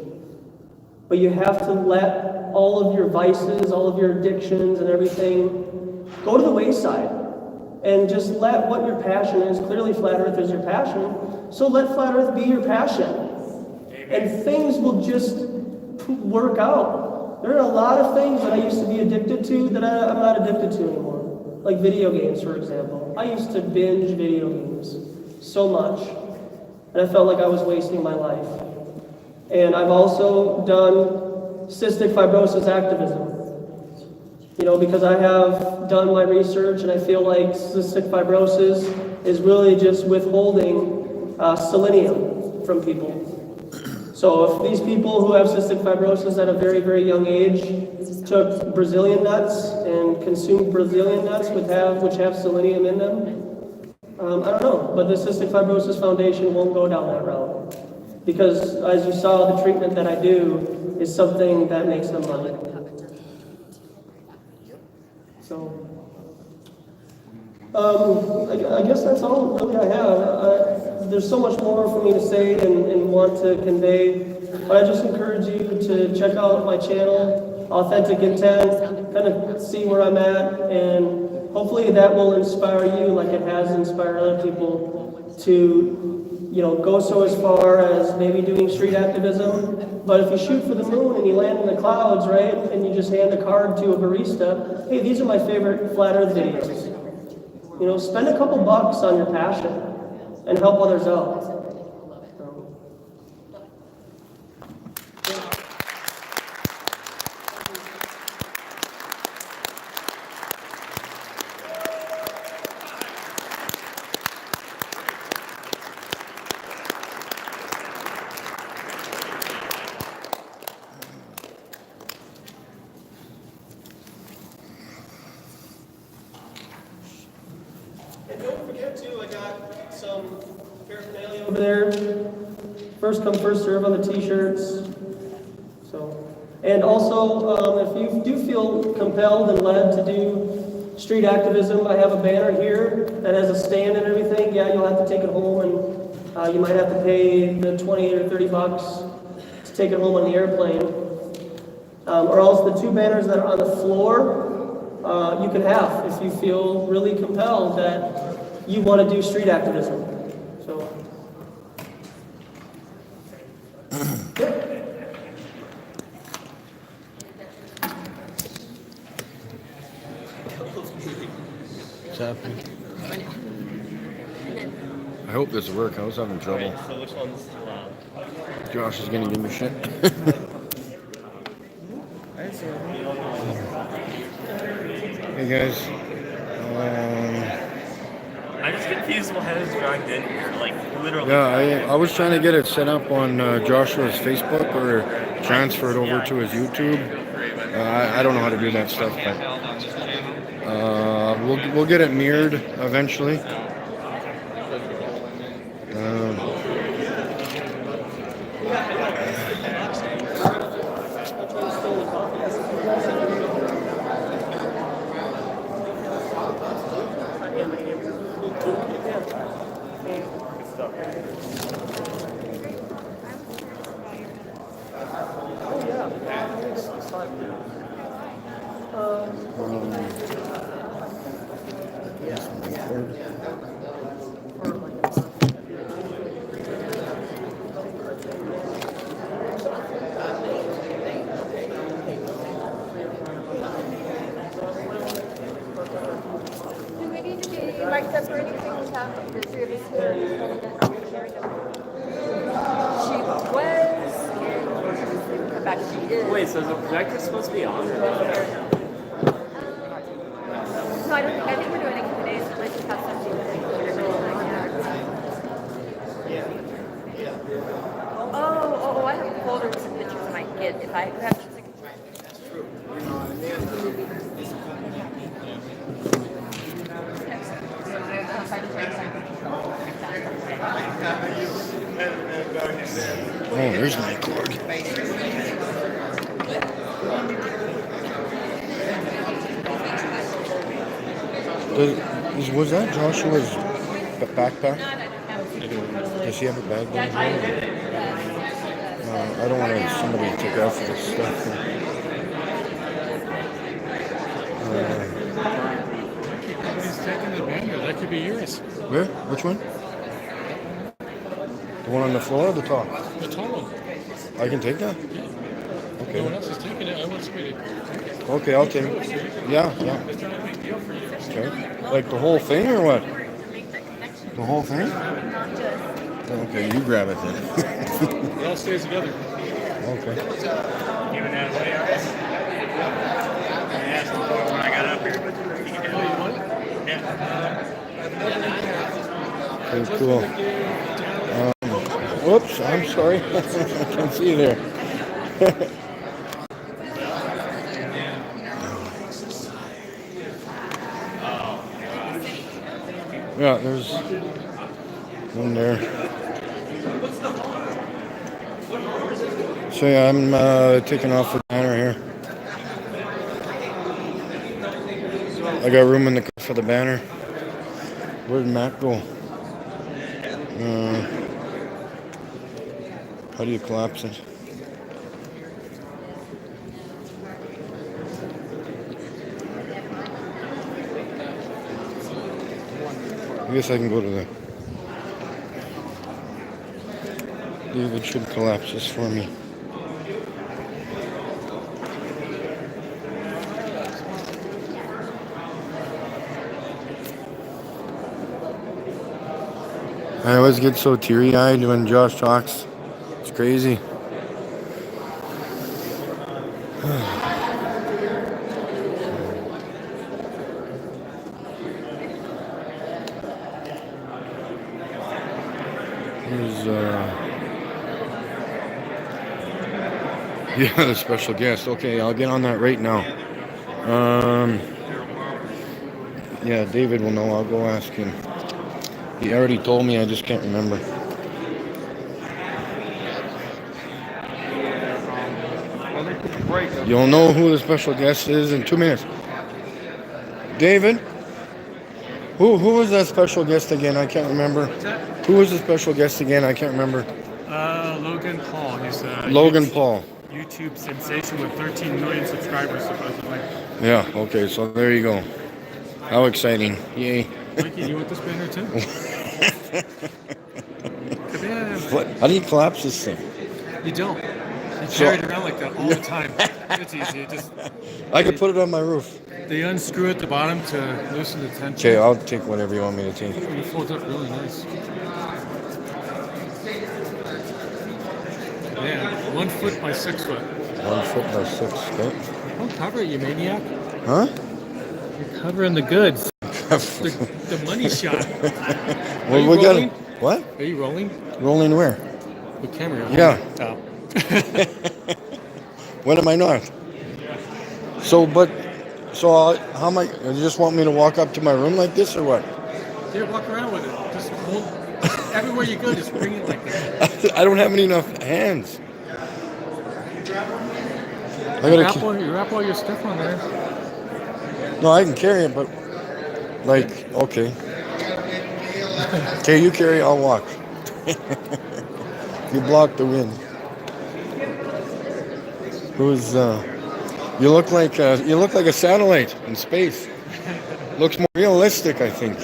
Speaker 1: But you have to let all of your vices, all of your addictions and everything go to the wayside. And just let what your passion is. Clearly Flat Earth is your passion. So let Flat Earth be your passion. And things will just work out. There are a lot of things that I used to be addicted to that I'm not addicted to anymore. Like video games, for example. I used to binge video games so much. And I felt like I was wasting my life. And I've also done cystic fibrosis activism. You know, because I have done my research and I feel like cystic fibrosis is really just withholding selenium from people. So if these people who have cystic fibrosis at a very, very young age took Brazilian nuts and consumed Brazilian nuts which have selenium in them, I don't know. But the Cystic Fibrosis Foundation won't go down that route. Because as you saw, the treatment that I do is something that makes them money. So, I guess that's all really I have. There's so much more for me to say and want to convey, but I just encourage you to check out my channel, Authentic Intent, kind of see where I'm at, and hopefully that will inspire you like it has inspired other people to, you know, go so as far as maybe doing street activism. But if you shoot for the moon and you land in the clouds, right, and you just hand a card to a barista, hey, these are my favorite Flat Earth videos. You know, spend a couple bucks on your passion. and help others out.
Speaker 6: I love it.
Speaker 1: And don't forget too, I got some paraphernalia over there. First come, first serve on the t-shirts. So, and also, if you do feel compelled and led to do street activism, I have a banner here that has a stand and everything. Yeah, you'll have to take it home, and you might have to pay the 20 or 30 bucks to take it home on the airplane. Or else the two banners that are on the floor, you can have if you feel really compelled that you want to do street activism. So,
Speaker 2: What's happening? I hope this works. I was having trouble.
Speaker 8: So which one's
Speaker 2: Josh is gonna give me shit. Hey guys.
Speaker 8: I'm just confused what has dragged in here. Like literally.
Speaker 2: Yeah, I was trying to get it set up on Joshua's Facebook or transfer it over to his YouTube. I don't know how to do that stuff, but we'll get it mirrored eventually.
Speaker 9: Do we need to be mic'd up or anything? We have the three of us here. She was, and come back, she is.
Speaker 3: Wait, so is the projector supposed to be on?
Speaker 9: No, I don't think, I think we're doing a Q&A, so let's just have something to think Oh, I have a folder with some pictures I might get if I have some signatures.
Speaker 2: Oh, there's my cord. Was that Joshua's backpack? Does he have a bag down here? I don't want somebody to take off this stuff.
Speaker 10: He's taking the banner. That could be yours.
Speaker 2: Where? Which one? The one on the floor or the top?
Speaker 10: The tall one.
Speaker 2: I can take that?
Speaker 10: No one else is taking it. I want somebody to take it.
Speaker 2: Okay, I'll take it. Yeah.
Speaker 10: It's not a big deal for you.
Speaker 2: Okay. Like the whole thing or what? The whole thing? Okay, you grab it then.
Speaker 10: It all stays together.
Speaker 2: Okay.
Speaker 8: Giving that away, I asked him for it when I got up here, but he can do it. Yeah.
Speaker 2: Okay, cool. Whoops, I'm sorry. I can't see you there. Yeah, there's one there. So yeah, I'm taking off the banner here. I got room in the car for the banner. Where did Matt go? How do you collapse it? I guess I can go to the... David should collapse this for me. I always get so teary-eyed when Josh talks. It's crazy. Here's, yeah, the special guest. Okay, I'll get on that right now. Yeah, David will know. I'll go ask him. He already told me, I just can't remember. You'll know who the special guest is in 2 minutes. David? Who was that special guest again? I can't remember. Who was the special guest again? I can't remember.
Speaker 10: Logan Paul. He's
Speaker 2: Logan Paul.
Speaker 10: YouTube sensation with 13 million subscribers, supposedly.
Speaker 2: Yeah, okay, so there you go. How exciting. Yay.
Speaker 10: Mikey, you want this banner too?
Speaker 2: What? How do you collapse this thing?
Speaker 10: You don't. You carry it around like that all the time. It's easy.
Speaker 2: I could put it on my roof.
Speaker 10: They unscrew at the bottom to loosen the tension.
Speaker 2: Okay, I'll take whatever you want me to take.
Speaker 10: You fold up really nice. Yeah, 1 foot by 6 foot.
Speaker 2: 1 foot by 6 foot.
Speaker 10: Don't cover it, you maniac.
Speaker 2: Huh?
Speaker 10: You're covering the goods. the money shot.
Speaker 2: Well, we got it. What?
Speaker 10: Are you rolling?
Speaker 2: Rolling where?
Speaker 10: The camera.
Speaker 2: Yeah.
Speaker 10: Oh.
Speaker 2: When am I not? So how am I? You just want me to walk up to my room like this or what?
Speaker 10: Yeah, walk around with it. Just hold. Everywhere you go, just bring it like that.
Speaker 2: I don't have enough hands.
Speaker 10: You wrap all your stuff on there.
Speaker 2: No, I can carry it, but okay. Okay, you carry, I'll walk. You block the wind. You look like a satellite in space. Looks more realistic, I think.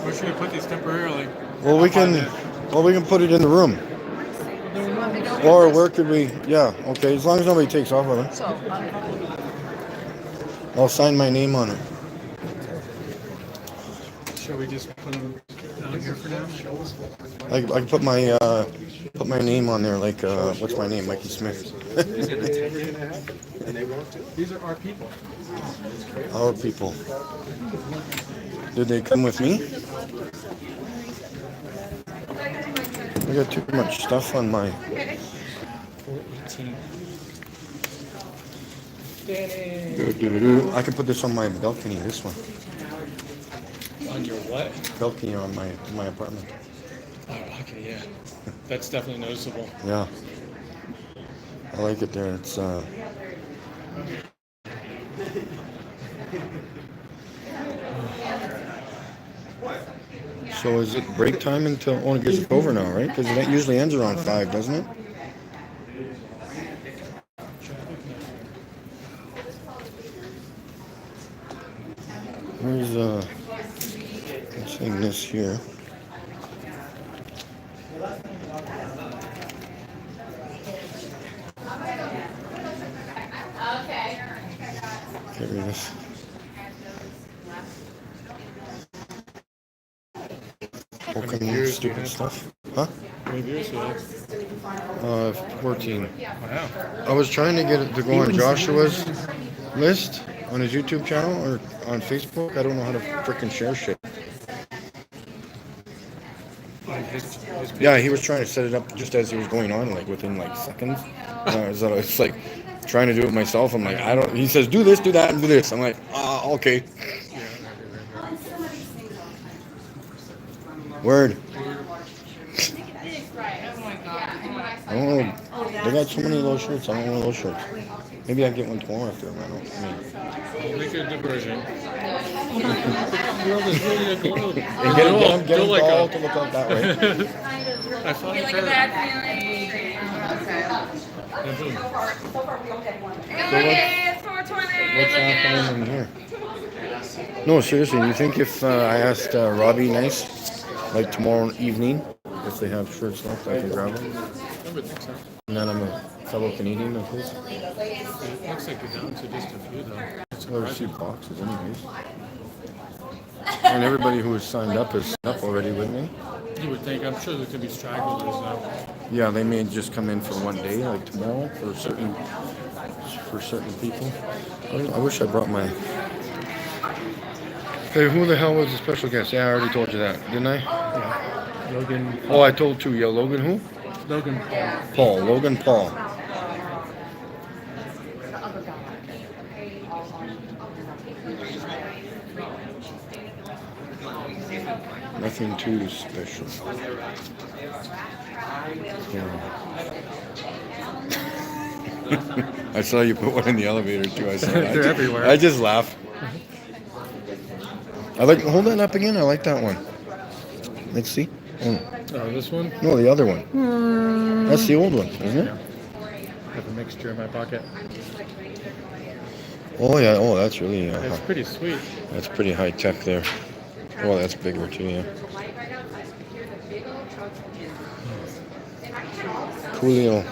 Speaker 10: Where should we put these temporarily?
Speaker 2: Well, we can put it in the room. Or where could we? Yeah, okay. As long as nobody takes off of it. I'll sign my name on it.
Speaker 10: Shall we just put them down here for now?
Speaker 2: I can put my name on there. Like what's my name? Mikey Smith.
Speaker 10: These are our people.
Speaker 2: Our people. Did they come with me? I got too much stuff on my. 418. I can put this on my balcony. This one.
Speaker 10: On your what?
Speaker 2: Balcony on my apartment.
Speaker 10: Oh, okay, yeah. That's definitely noticeable.
Speaker 2: Yeah. I like it there. It's So is it break time until it gets over now, right? Because that usually ends around 5, doesn't it? Where's I'm seeing this here. Carry this. Poking stupid stuff. Huh?
Speaker 10: How many viewers do you have?
Speaker 2: 14.
Speaker 10: Wow.
Speaker 2: I was trying to get it to go on Joshua's list on his YouTube channel or on Facebook. I don't know how to freaking share shit. Yeah, he was trying to set it up just as he was going on, like within like seconds. So it's like trying to do it myself. I'm like, I don't. He says, do this, do that, and do this. I'm like, okay. Word. I don't know. They got so many of those shirts. I don't want those shirts. Maybe I'll get one tomorrow after.
Speaker 10: We'll make it a diversion.
Speaker 2: And get them all to look out that way.
Speaker 10: I thought you
Speaker 9: Like a bad feeling. It's 420.
Speaker 2: What's happening in here? No, seriously, you think if I asked Robbie Nice, like tomorrow evening, if they have shirts left, I can grab them?
Speaker 10: I would think so.
Speaker 2: And then I'm a fellow Canadian of his.
Speaker 10: It looks like you're down to just a few, though.
Speaker 2: There's a few boxes anyways. And everybody who has signed up is up already with me.
Speaker 10: You would think. I'm sure there could be stragglers though.
Speaker 2: Yeah, they may just come in for one day, like tomorrow, for certain people. I wish I brought my. Hey, who the hell was the special guest? Yeah, I already told you that, didn't I?
Speaker 10: Yeah. Logan.
Speaker 2: Oh, I told two. Yeah, Logan who?
Speaker 10: Logan.
Speaker 2: Paul. Logan Paul. Nothing too special. I saw you put one in the elevator too. I saw that.
Speaker 10: They're everywhere.
Speaker 2: I just laugh. I like. Hold that up again. I like that one. Let's see. Oh.
Speaker 10: Oh, this one?
Speaker 2: No, the other one. That's the old one, isn't it?
Speaker 10: Yeah. I have a mixture in my pocket.
Speaker 2: Oh yeah. Oh, that's really.
Speaker 10: It's pretty sweet.
Speaker 2: That's pretty high tech there. Oh, that's bigger too. Yeah. Coolio.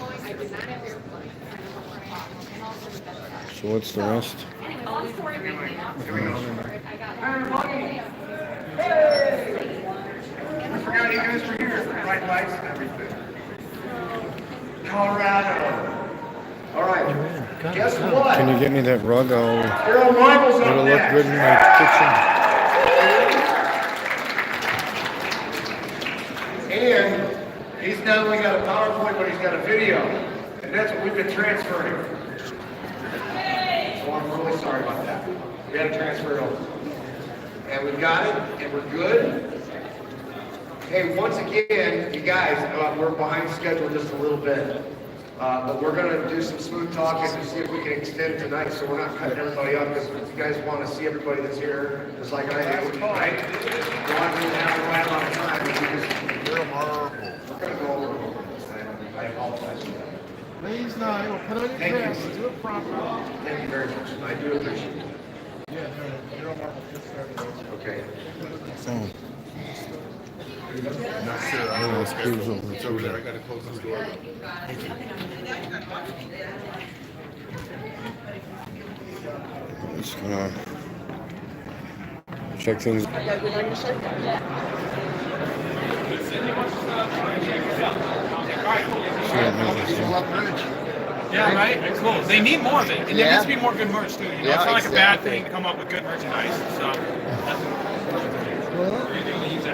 Speaker 2: So what's the rest?
Speaker 8: We forgot you guys were here. Bright lights and everything. Colorado. All right. Guess what?
Speaker 2: Can you get me that rug?
Speaker 8: Earl Michaels
Speaker 2: It'll
Speaker 8: up
Speaker 2: look
Speaker 8: next.
Speaker 2: good in my kitchen.
Speaker 8: And he's not only got a PowerPoint, but he's got a video. And that's what we've been transferring. So I'm really sorry about that. We had to transfer it over. And we've got it, and we're good. Hey, once again, you guys, we're behind schedule just a little bit. But we're going to do some smooth talking to see if we can extend tonight so we're not cutting everybody up, because if you guys want to see everybody that's here, just like I do, right? You don't have the right amount of time. We're going to go over it. I apologize for that.
Speaker 5: Please, no, it'll put on your
Speaker 8: Thank you.
Speaker 5: pants. Do it properly.
Speaker 8: Thank you very much. I do appreciate it.
Speaker 5: Yeah, no, just started over.
Speaker 8: Okay.
Speaker 2: Oh.
Speaker 5: I'm not sure. I don't know. It's over there. I gotta close this door. Thank you.
Speaker 2: Just gonna check things.
Speaker 10: Yeah, right? Cool. They need more of it. And there needs to be more good merch too. You know? It's not like a bad thing to come up with good merchandise. So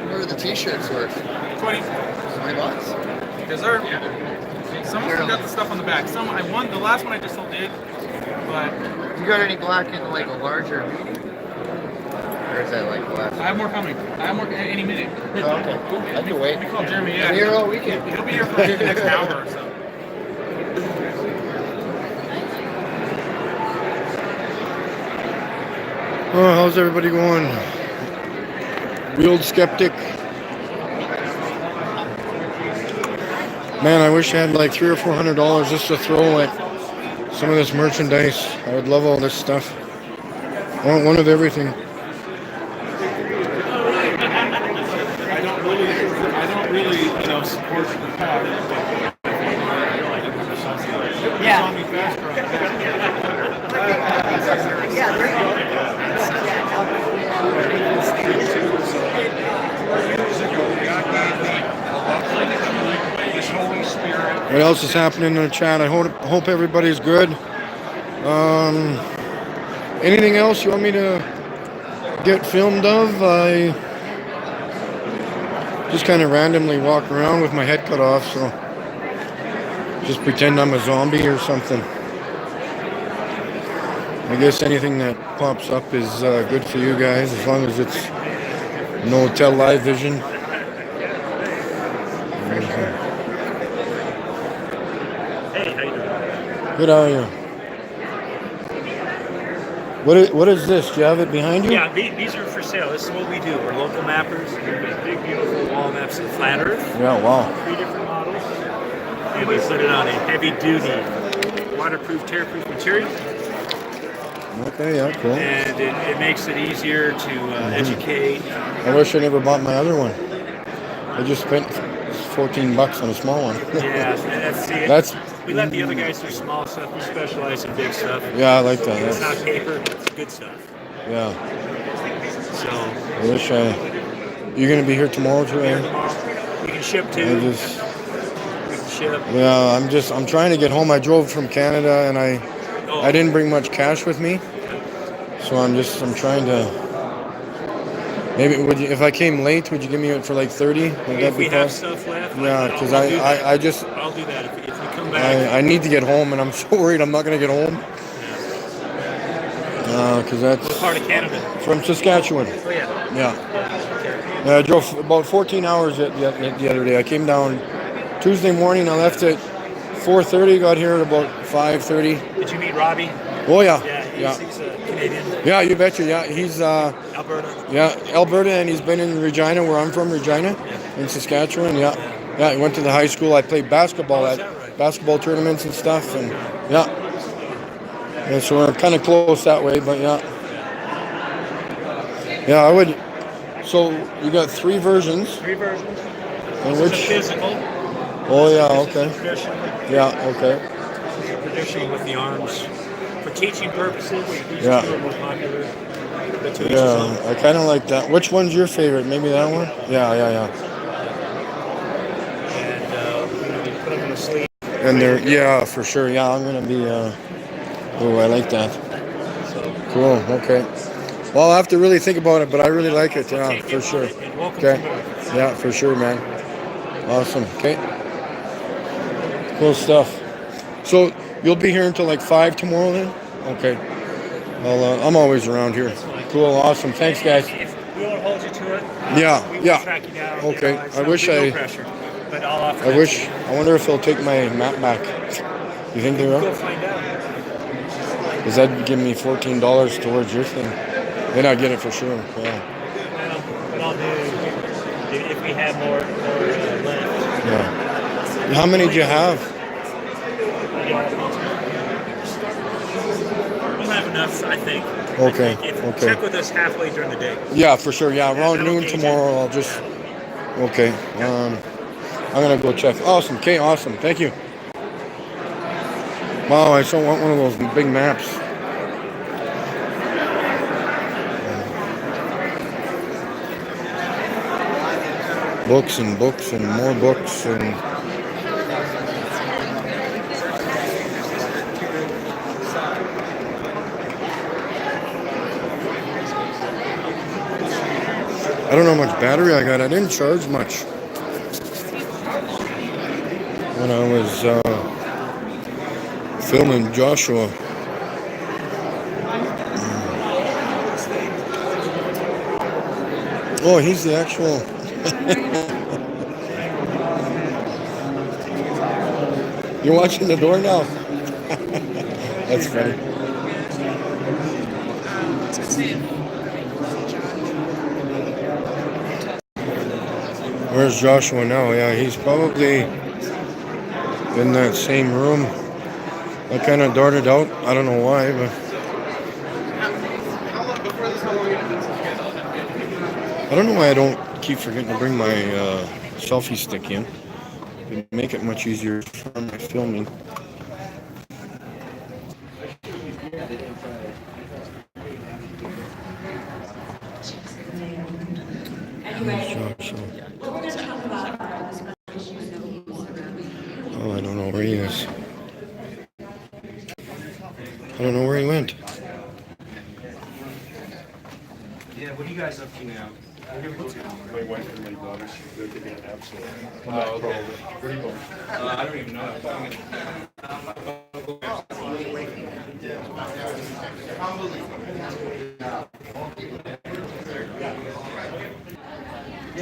Speaker 4: What are the t-shirts worth?
Speaker 10: 20.
Speaker 4: $20?
Speaker 10: Because some of them got the stuff on the back. Some I won. The last one I just sold did. But
Speaker 4: You got any black in like a larger medium? Or is that like black?
Speaker 10: I have more coming. I have more any minute.
Speaker 4: Oh, okay, cool. I can wait.
Speaker 10: We call Jeremy. Yeah.
Speaker 4: I'm here all weekend.
Speaker 10: He'll be here for maybe the next hour or so.
Speaker 2: Oh, how's everybody going? Wheeled skeptic. Man, I wish I had like $300 or $400 just to throw at some of this merchandise. I would love all this stuff. I want one of everything.
Speaker 10: I don't really, support the pack.
Speaker 2: What else is happening in the chat? I hope everybody's good. Anything else you want me to get filmed of? I just kind of randomly walk around with my head cut off, so just pretend I'm a zombie or something. I guess anything that pops up is good for you guys, as long as it's no television. Good, how are you? What is this? Do you have it behind you?
Speaker 11: Yeah, these are for sale. This is what we do. We're local mappers. We make big, beautiful wall maps of flat Earth.
Speaker 2: Yeah, wow.
Speaker 11: 3 different models. And we put it on a heavy-duty, waterproof, tear-proof material.
Speaker 2: Okay, yeah, cool.
Speaker 11: And it makes it easier to educate.
Speaker 2: I wish I never bought my other one. I just spent $14 on a small one.
Speaker 11: Yeah, that's we let the other guys do small stuff. We specialize in big stuff.
Speaker 2: Yeah, I like that.
Speaker 11: It's not paper, it's good stuff.
Speaker 2: Yeah.
Speaker 11: So
Speaker 2: I wish you're gonna be here tomorrow too, eh?
Speaker 11: we can ship too.
Speaker 2: I just,
Speaker 11: We can ship.
Speaker 2: yeah, I'm trying to get home. I drove from Canada and I didn't bring much cash with me, so I'm trying to. Maybe if I came late, would you give me it for like 30? Would that
Speaker 11: If
Speaker 2: be
Speaker 11: we have
Speaker 2: possible?
Speaker 11: stuff left,
Speaker 2: Yeah, because
Speaker 11: I'll do that.
Speaker 2: I just
Speaker 11: I'll do that if you come back.
Speaker 2: I need to get home, and I'm so worried I'm not gonna get home. Because that's
Speaker 11: What part of Canada?
Speaker 2: from Saskatchewan.
Speaker 11: Oh yeah.
Speaker 2: Yeah. Yeah, I drove about 14 hours the other day. I came down Tuesday morning. I left at 4:30. Got here at about 5:30.
Speaker 11: Did you meet Robbie?
Speaker 2: Oh yeah.
Speaker 11: Yeah, he's Canadian.
Speaker 2: Yeah, you betcha. Yeah, he's
Speaker 11: Alberta.
Speaker 2: yeah, Alberta, and he's been in Regina, where I'm from, Regina, in Saskatchewan. Yeah, yeah. He went to the high school. I played basketball at basketball tournaments and stuff, and yeah. Yeah, so we're kind of close that way, but yeah. Yeah, I would. So you got 3 versions.
Speaker 11: 3 versions.
Speaker 2: And
Speaker 11: This is
Speaker 2: which?
Speaker 11: a physical.
Speaker 2: Oh yeah,
Speaker 11: This
Speaker 2: okay.
Speaker 11: is traditional.
Speaker 2: Yeah, okay.
Speaker 11: Traditional with the arms. For teaching purposes, these
Speaker 2: Yeah.
Speaker 11: two are more popular. The two inches long.
Speaker 2: Yeah, I kind of like that. Which one's your favorite? Maybe that one? Yeah.
Speaker 11: And you put them in a sleeve.
Speaker 2: And they're, yeah, for sure. Yeah, I'm going to be, oh, I like that. Cool, okay. Well, I'll have to really think about it, but I really like it. Yeah, for sure. Okay. Yeah, for sure, man. Awesome. Okay. Cool stuff. So you'll be here until like 5 tomorrow then? Okay. Well, I'm always around here. Cool, awesome. Thanks, guys.
Speaker 11: If we won't hold you to it,
Speaker 2: Yeah,
Speaker 11: we will
Speaker 2: yeah.
Speaker 11: track you down.
Speaker 2: Okay.
Speaker 11: It's
Speaker 2: I
Speaker 11: not-
Speaker 2: wish
Speaker 11: no
Speaker 2: I-
Speaker 11: pressure, but I'll offer
Speaker 2: I
Speaker 11: that
Speaker 2: wish,
Speaker 11: to you.
Speaker 2: I wonder if they'll take my map back. You think they will?
Speaker 11: Go find out.
Speaker 2: Because that'd give me $14 towards your thing. Then I'd get it for sure, yeah.
Speaker 11: Well, what I'll do, if we have more left,
Speaker 2: Yeah. How many do you have?
Speaker 11: we'll have enough, I think.
Speaker 2: Okay,
Speaker 11: If
Speaker 2: okay.
Speaker 11: check with us halfway during the day.
Speaker 2: Yeah, for sure. Yeah, around
Speaker 11: that'll
Speaker 2: noon
Speaker 11: gauge it.
Speaker 2: tomorrow. I'll just. Okay. I'm gonna go check. Awesome. Okay. Awesome. Thank you. Wow, I still want one of those big maps. Books and books and more books and. I don't know how much battery I got. I didn't charge much when I was filming Joshua. Oh, he's the actual. You're watching the door now? That's funny. Where's Joshua now? Yeah, he's probably in that same room. I kind of darted out. I don't know why, but I don't know why I don't keep forgetting to bring my selfie stick in. It'd make it much easier for my filming. Oh, I don't know where he is. I don't know where he went.
Speaker 10: Yeah, what are you guys up to now?
Speaker 11: My wife and my daughter, they're taking an absolute.
Speaker 10: Oh, okay.
Speaker 11: Where are you going?
Speaker 10: I don't even know.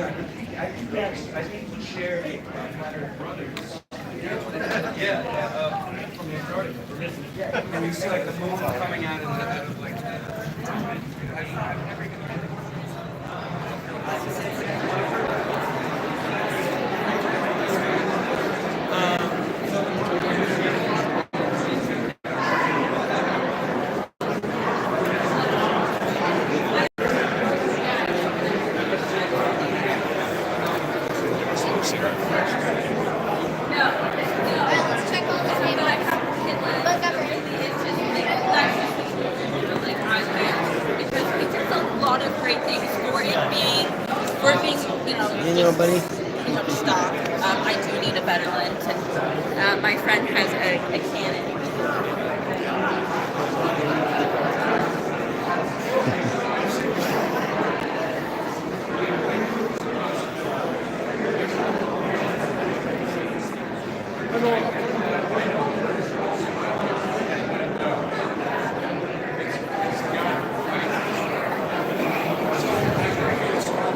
Speaker 10: I think we share a brothers. Yeah, from Antarctica. And you see like the moon coming out of like.
Speaker 12: great things for it being,
Speaker 2: You know, buddy.
Speaker 12: stock. I do need a better lens, and my friend has a Canon.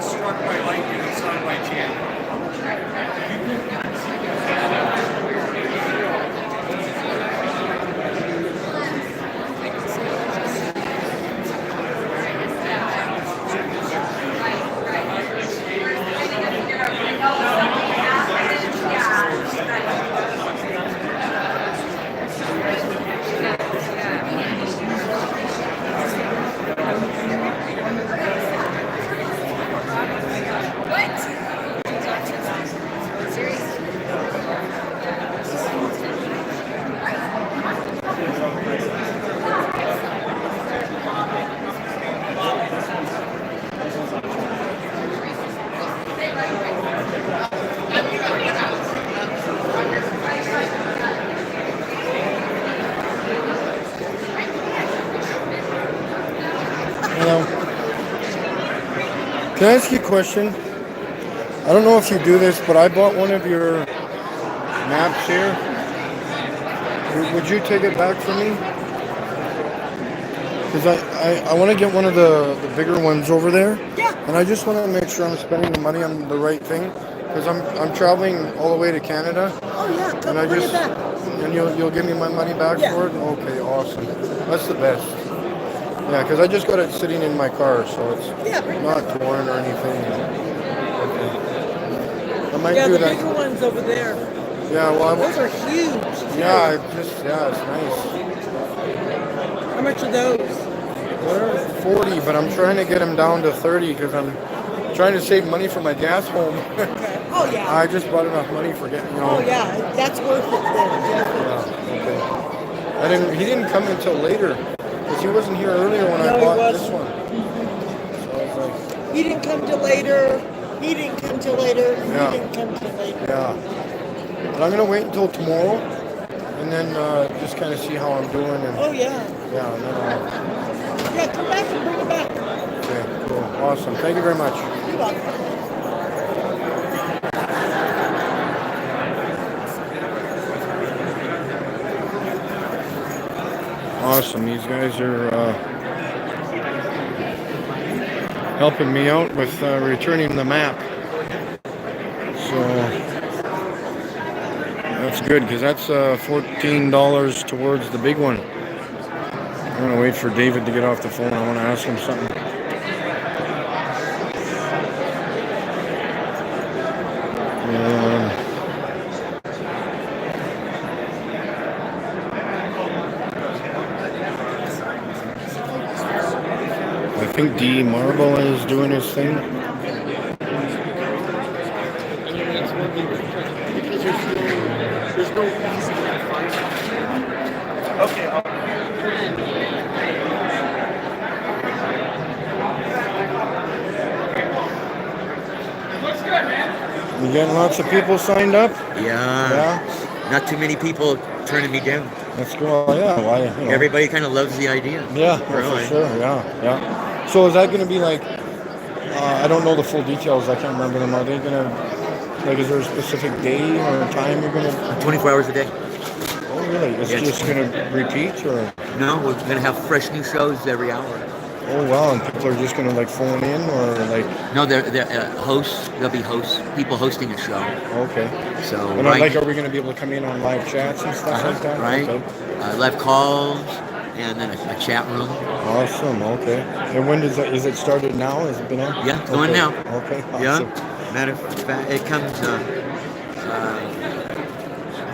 Speaker 10: Struck by lightning and saw by chance.
Speaker 2: Hello. Can I ask you a question? I don't know if you do this, but I bought one of your maps here. Would you take it back for me? Because I want to get one of the bigger ones over there. Yeah. And I just want to make sure I'm spending the money on the right thing. Because I'm traveling all the way to Canada.
Speaker 13: Oh yeah, come
Speaker 2: and
Speaker 13: bring it back.
Speaker 2: And you'll give me my money back for it? Okay, awesome. That's the best. Yeah, because I just got it sitting in my car, so it's not torn or anything. Okay. I might do
Speaker 13: the
Speaker 2: that.
Speaker 13: bigger ones over there.
Speaker 2: Yeah, well,
Speaker 13: those are huge.
Speaker 2: Yeah, it's nice.
Speaker 13: How much are those?
Speaker 2: They're 40, but I'm trying to get them down to 30 because I'm trying to save money for my gas home.
Speaker 13: Oh yeah.
Speaker 2: I just bought enough money for getting,
Speaker 13: Oh yeah, that's worth it then.
Speaker 2: Yeah, okay. He didn't come until later because he wasn't here earlier when I bought this one. So I was like,
Speaker 13: He didn't come till later. He didn't come till later.
Speaker 2: Yeah.
Speaker 13: He didn't come till later.
Speaker 2: yeah. But I'm gonna wait until tomorrow and then just kind of see how I'm doing. And
Speaker 13: Oh yeah.
Speaker 2: yeah, and then
Speaker 13: Yeah, come back and bring it back.
Speaker 2: okay, cool, awesome. Thank you very much.
Speaker 13: You're welcome.
Speaker 2: Awesome. These guys are helping me out with returning the map. So that's good because that's $14 towards the big one. I'm going to wait for David to get off the phone. I want to ask him something. I think D Marble is doing his thing.
Speaker 10: Looks good, man.
Speaker 2: You getting lots of people signed up?
Speaker 14: Yeah. Not too many people turning me down.
Speaker 2: That's cool. Yeah. Why?
Speaker 14: Everybody kind of loves the idea.
Speaker 2: Yeah,
Speaker 14: Really.
Speaker 2: for sure. Yeah. So is that going to be like? I don't know the full details. I can't remember them. Are they going to? Like, is there a specific day or time you're going to?
Speaker 14: 24 hours a day.
Speaker 2: Oh, really? It's
Speaker 14: Yes.
Speaker 2: just going to repeat, or?
Speaker 14: No, we're going to have fresh new shows every hour.
Speaker 2: Oh wow! And people are just going to like phone in, or like?
Speaker 14: No, they're hosts. There'll be hosts, people hosting a show.
Speaker 2: Okay.
Speaker 14: So
Speaker 2: And
Speaker 14: right,
Speaker 2: like, are we going to be able to come in on live chats and stuff like that?
Speaker 14: right.
Speaker 2: Okay.
Speaker 14: Live calls, and then a chat room.
Speaker 2: Awesome. Okay. And when does that? Is it started now? Has it been on?
Speaker 14: Yeah, it's going
Speaker 2: Okay.
Speaker 14: now.
Speaker 2: Okay. Awesome.
Speaker 14: Yeah. Matter of fact, it comes.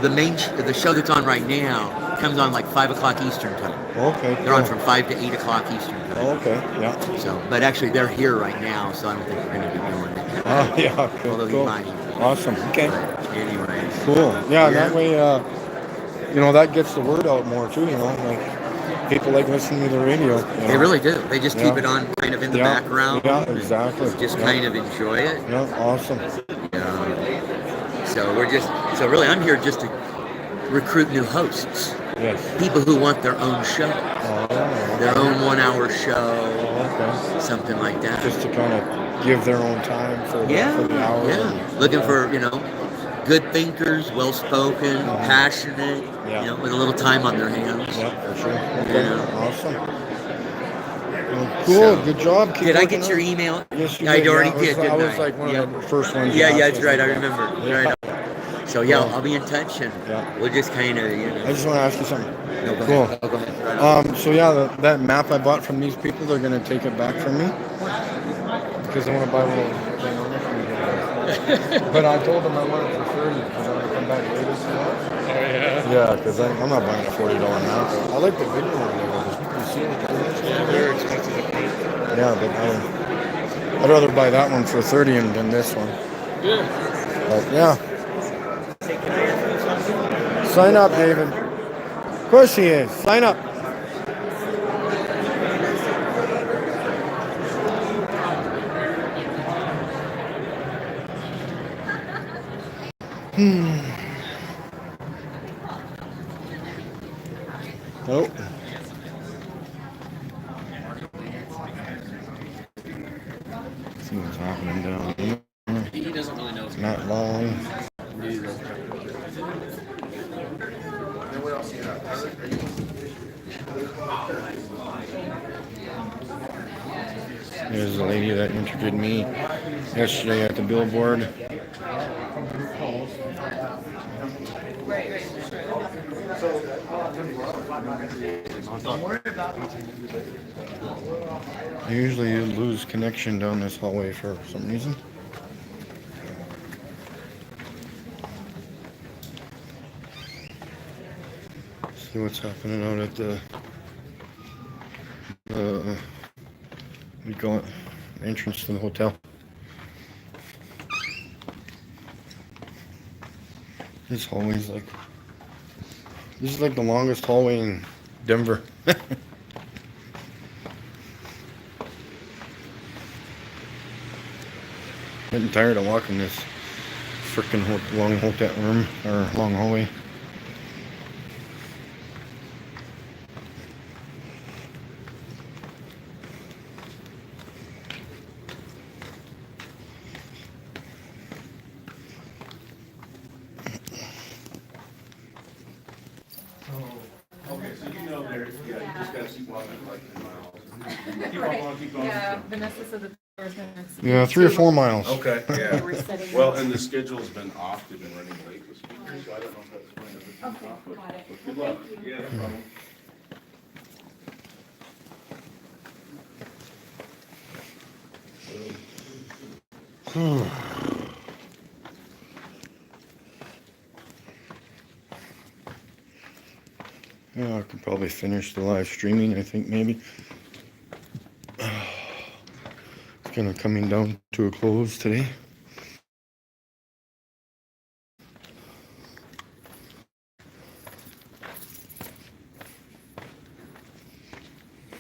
Speaker 14: The show that's on right now comes on like 5 o'clock Eastern time.
Speaker 2: Okay.
Speaker 14: They're on
Speaker 2: cool.
Speaker 14: from 5 to 8 o'clock Eastern time.
Speaker 2: Okay. Yeah.
Speaker 14: So, but actually they're here right now, so I don't think we're going to be doing it.
Speaker 2: Oh yeah. Cool.
Speaker 14: Although you
Speaker 2: Cool.
Speaker 14: might.
Speaker 2: Awesome. Okay.
Speaker 14: But anyways.
Speaker 2: Cool. Yeah. That way, that gets the word out more too. Like, people like listening to the radio.
Speaker 14: They really do. They just keep
Speaker 2: Yeah.
Speaker 14: it on kind of in the
Speaker 2: Yeah.
Speaker 14: background.
Speaker 2: Yeah, exactly.
Speaker 14: Just
Speaker 2: Yeah.
Speaker 14: kind of enjoy it.
Speaker 2: Yeah, awesome.
Speaker 14: So really I'm here just to recruit new hosts.
Speaker 2: Yes.
Speaker 14: People who want their own show. Their own 1 hour show. Something like that.
Speaker 2: Just to kind of give their own time for the hour.
Speaker 14: Yeah. Looking for, good thinkers, well spoken, passionate, with a little time on their hands.
Speaker 2: Yeah, for sure. Okay.
Speaker 14: Yeah.
Speaker 2: Awesome. Well, cool. Good job. Keep
Speaker 14: Did I
Speaker 2: working
Speaker 14: get
Speaker 2: on
Speaker 14: your
Speaker 2: it.
Speaker 14: email?
Speaker 2: Yes, you
Speaker 14: I
Speaker 2: did.
Speaker 14: already
Speaker 2: Yeah,
Speaker 14: did,
Speaker 2: I
Speaker 14: didn't
Speaker 2: was like one of the first ones.
Speaker 14: Yeah,
Speaker 2: you
Speaker 14: yeah,
Speaker 2: asked,
Speaker 14: that's right. I
Speaker 2: think.
Speaker 14: remember.
Speaker 2: Yeah.
Speaker 14: Right. So I'll be in touch and we'll just kind of,
Speaker 2: I just want to ask you something.
Speaker 14: No, go
Speaker 2: Cool.
Speaker 14: ahead. Oh, go ahead.
Speaker 2: So that map I bought from these people, they're gonna take it back from me because I want to buy a little thing on it. But I told them I want it for 30 because I'm gonna come back later. Yeah, because I'm not buying a $40 map. I like the video one. You see it?
Speaker 11: Yeah, they're expensive to paint.
Speaker 2: Yeah, but I'd rather buy that one for 30 than this one.
Speaker 11: Yeah.
Speaker 2: But yeah. Sign up, David. Of course he is. Sign up. Oh. See what's happening down here.
Speaker 3: He doesn't really know.
Speaker 2: Not long. There's the lady that interviewed me yesterday at the billboard. Usually you lose connection down this hallway for some reason. See what's happening out at the we call it entrance to the hotel. This hallway's like this is like the longest hallway in Denver. Getting tired of walking this freaking long hotel room or long hallway.
Speaker 15: Yeah, Vanessa said that there was gonna.
Speaker 2: Yeah, 3 or 4 miles.
Speaker 16: Okay, yeah.
Speaker 15: We're setting
Speaker 16: Well,
Speaker 15: up.
Speaker 16: and the schedule's been off, they've been running late this week, so I don't know if that's going to be
Speaker 15: Okay,
Speaker 16: off, but
Speaker 15: got it.
Speaker 16: good luck.
Speaker 15: Thank you.
Speaker 16: Yeah, no problem.
Speaker 2: Yeah, I could probably finish the live streaming, I think maybe. It's kind of coming down to a close today.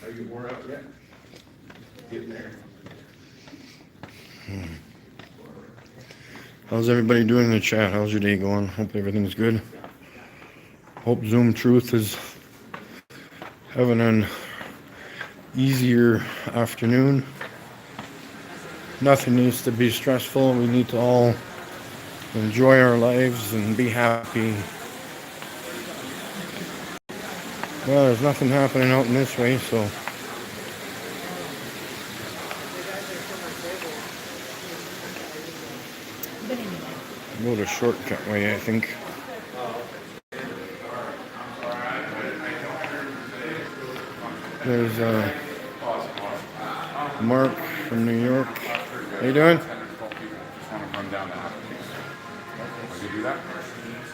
Speaker 16: Are you wore out yet? Getting there.
Speaker 2: How's everybody doing in the chat? How's your day going? Hope everything's good. Hope Zoom Truth is having an easier afternoon. Nothing needs to be stressful. We need to all enjoy our lives and be happy. Well, there's nothing happening out in this way, so. Go the shortcut way, I think. There's Mark from New York. How you doing?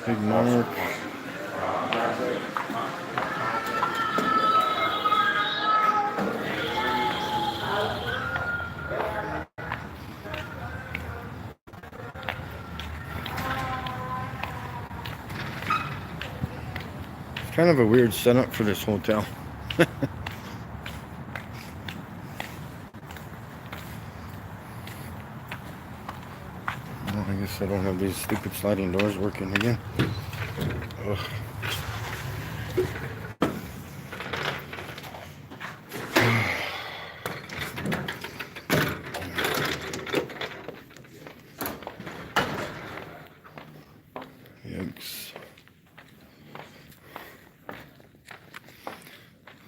Speaker 2: Big Mark. It's kind of a weird setup for this hotel. Well, I guess I don't have these stupid sliding doors working again. Ugh. Yikes.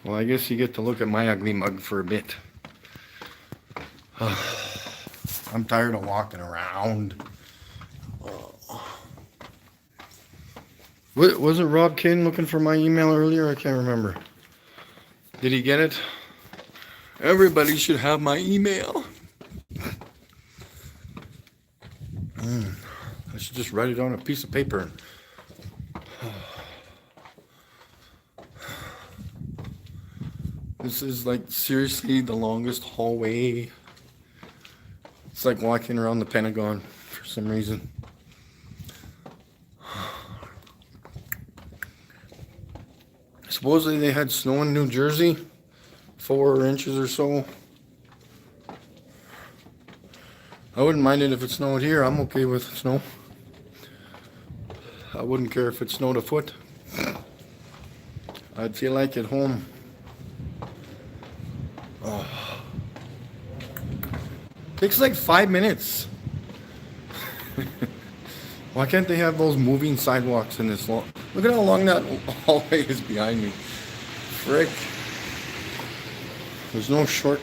Speaker 2: Well, I guess you get to look at my ugly mug for a bit. I'm tired of walking around. Wasn't Rob King looking for my email earlier? I can't remember. Did he get it? Everybody should have my email. I should just write it on a piece of paper. This is like seriously the longest hallway. It's like walking around the Pentagon for some reason. Supposedly they had snow in New Jersey, 4 inches or so. I wouldn't mind it if it snowed here. I'm okay with snow. I wouldn't care if it snowed a foot. I'd feel like at home. Oh. Takes like 5 minutes. Why can't they have those moving sidewalks in this long? Look at how long that hallway is behind me. Frick. There's no short